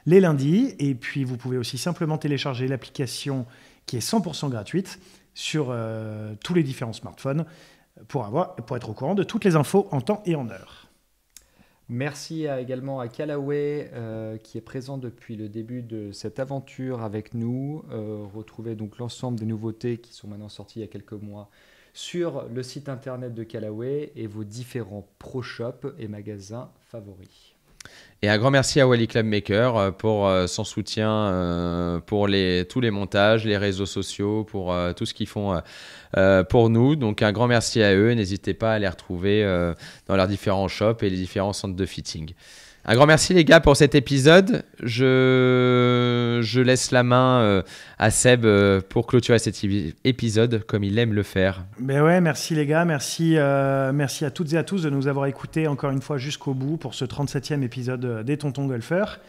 les lundis. Et puis, vous pouvez aussi simplement télécharger l'application qui est 100% gratuite sur tous les différents smartphones pour être au courant de toutes les infos en temps et en heure. Merci également à Callaway qui est présent depuis le début de cette aventure avec nous. Retrouvez donc l'ensemble des nouveautés qui sont maintenant sorties il y a quelques mois sur le site internet de Callaway et vos différents pro shops et magasins favoris. Et un grand merci à Wally Clubmaker pour son soutien, pour tous les montages, les réseaux sociaux, pour tout ce qu'ils font pour nous. Donc un grand merci à eux. N'hésitez pas à les retrouver dans leurs différents shops et les différents centres de fitting. Un grand merci les gars pour cet épisode. Je laisse la main à Seb pour clôturer cet épisode comme il aime le faire. Ben ouais, merci les gars, merci à toutes et à tous de nous avoir écoutés encore une fois jusqu'au bout pour ce 37e épisode des Tontons Golfeurs.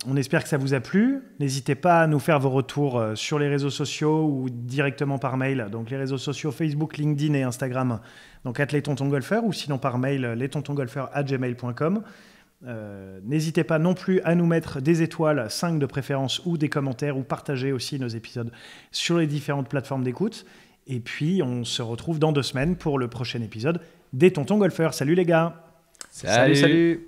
On espère que ça vous a plu. N'hésitez pas à nous faire vos retours sur les réseaux sociaux ou directement par mail. Donc les réseaux sociaux Facebook, LinkedIn et Instagram. Donc @ les Tontons Golfeurs ou sinon par mail lestonsgolfeurs@gmail.com. N'hésitez pas non plus à nous mettre des étoiles, 5 de préférence ou des commentaires ou partager aussi nos épisodes sur les différentes plateformes d'écoute. Et puis on se retrouve dans 2 semaines pour le prochain épisode des Tontons Golfeurs. Salut les gars. Salut.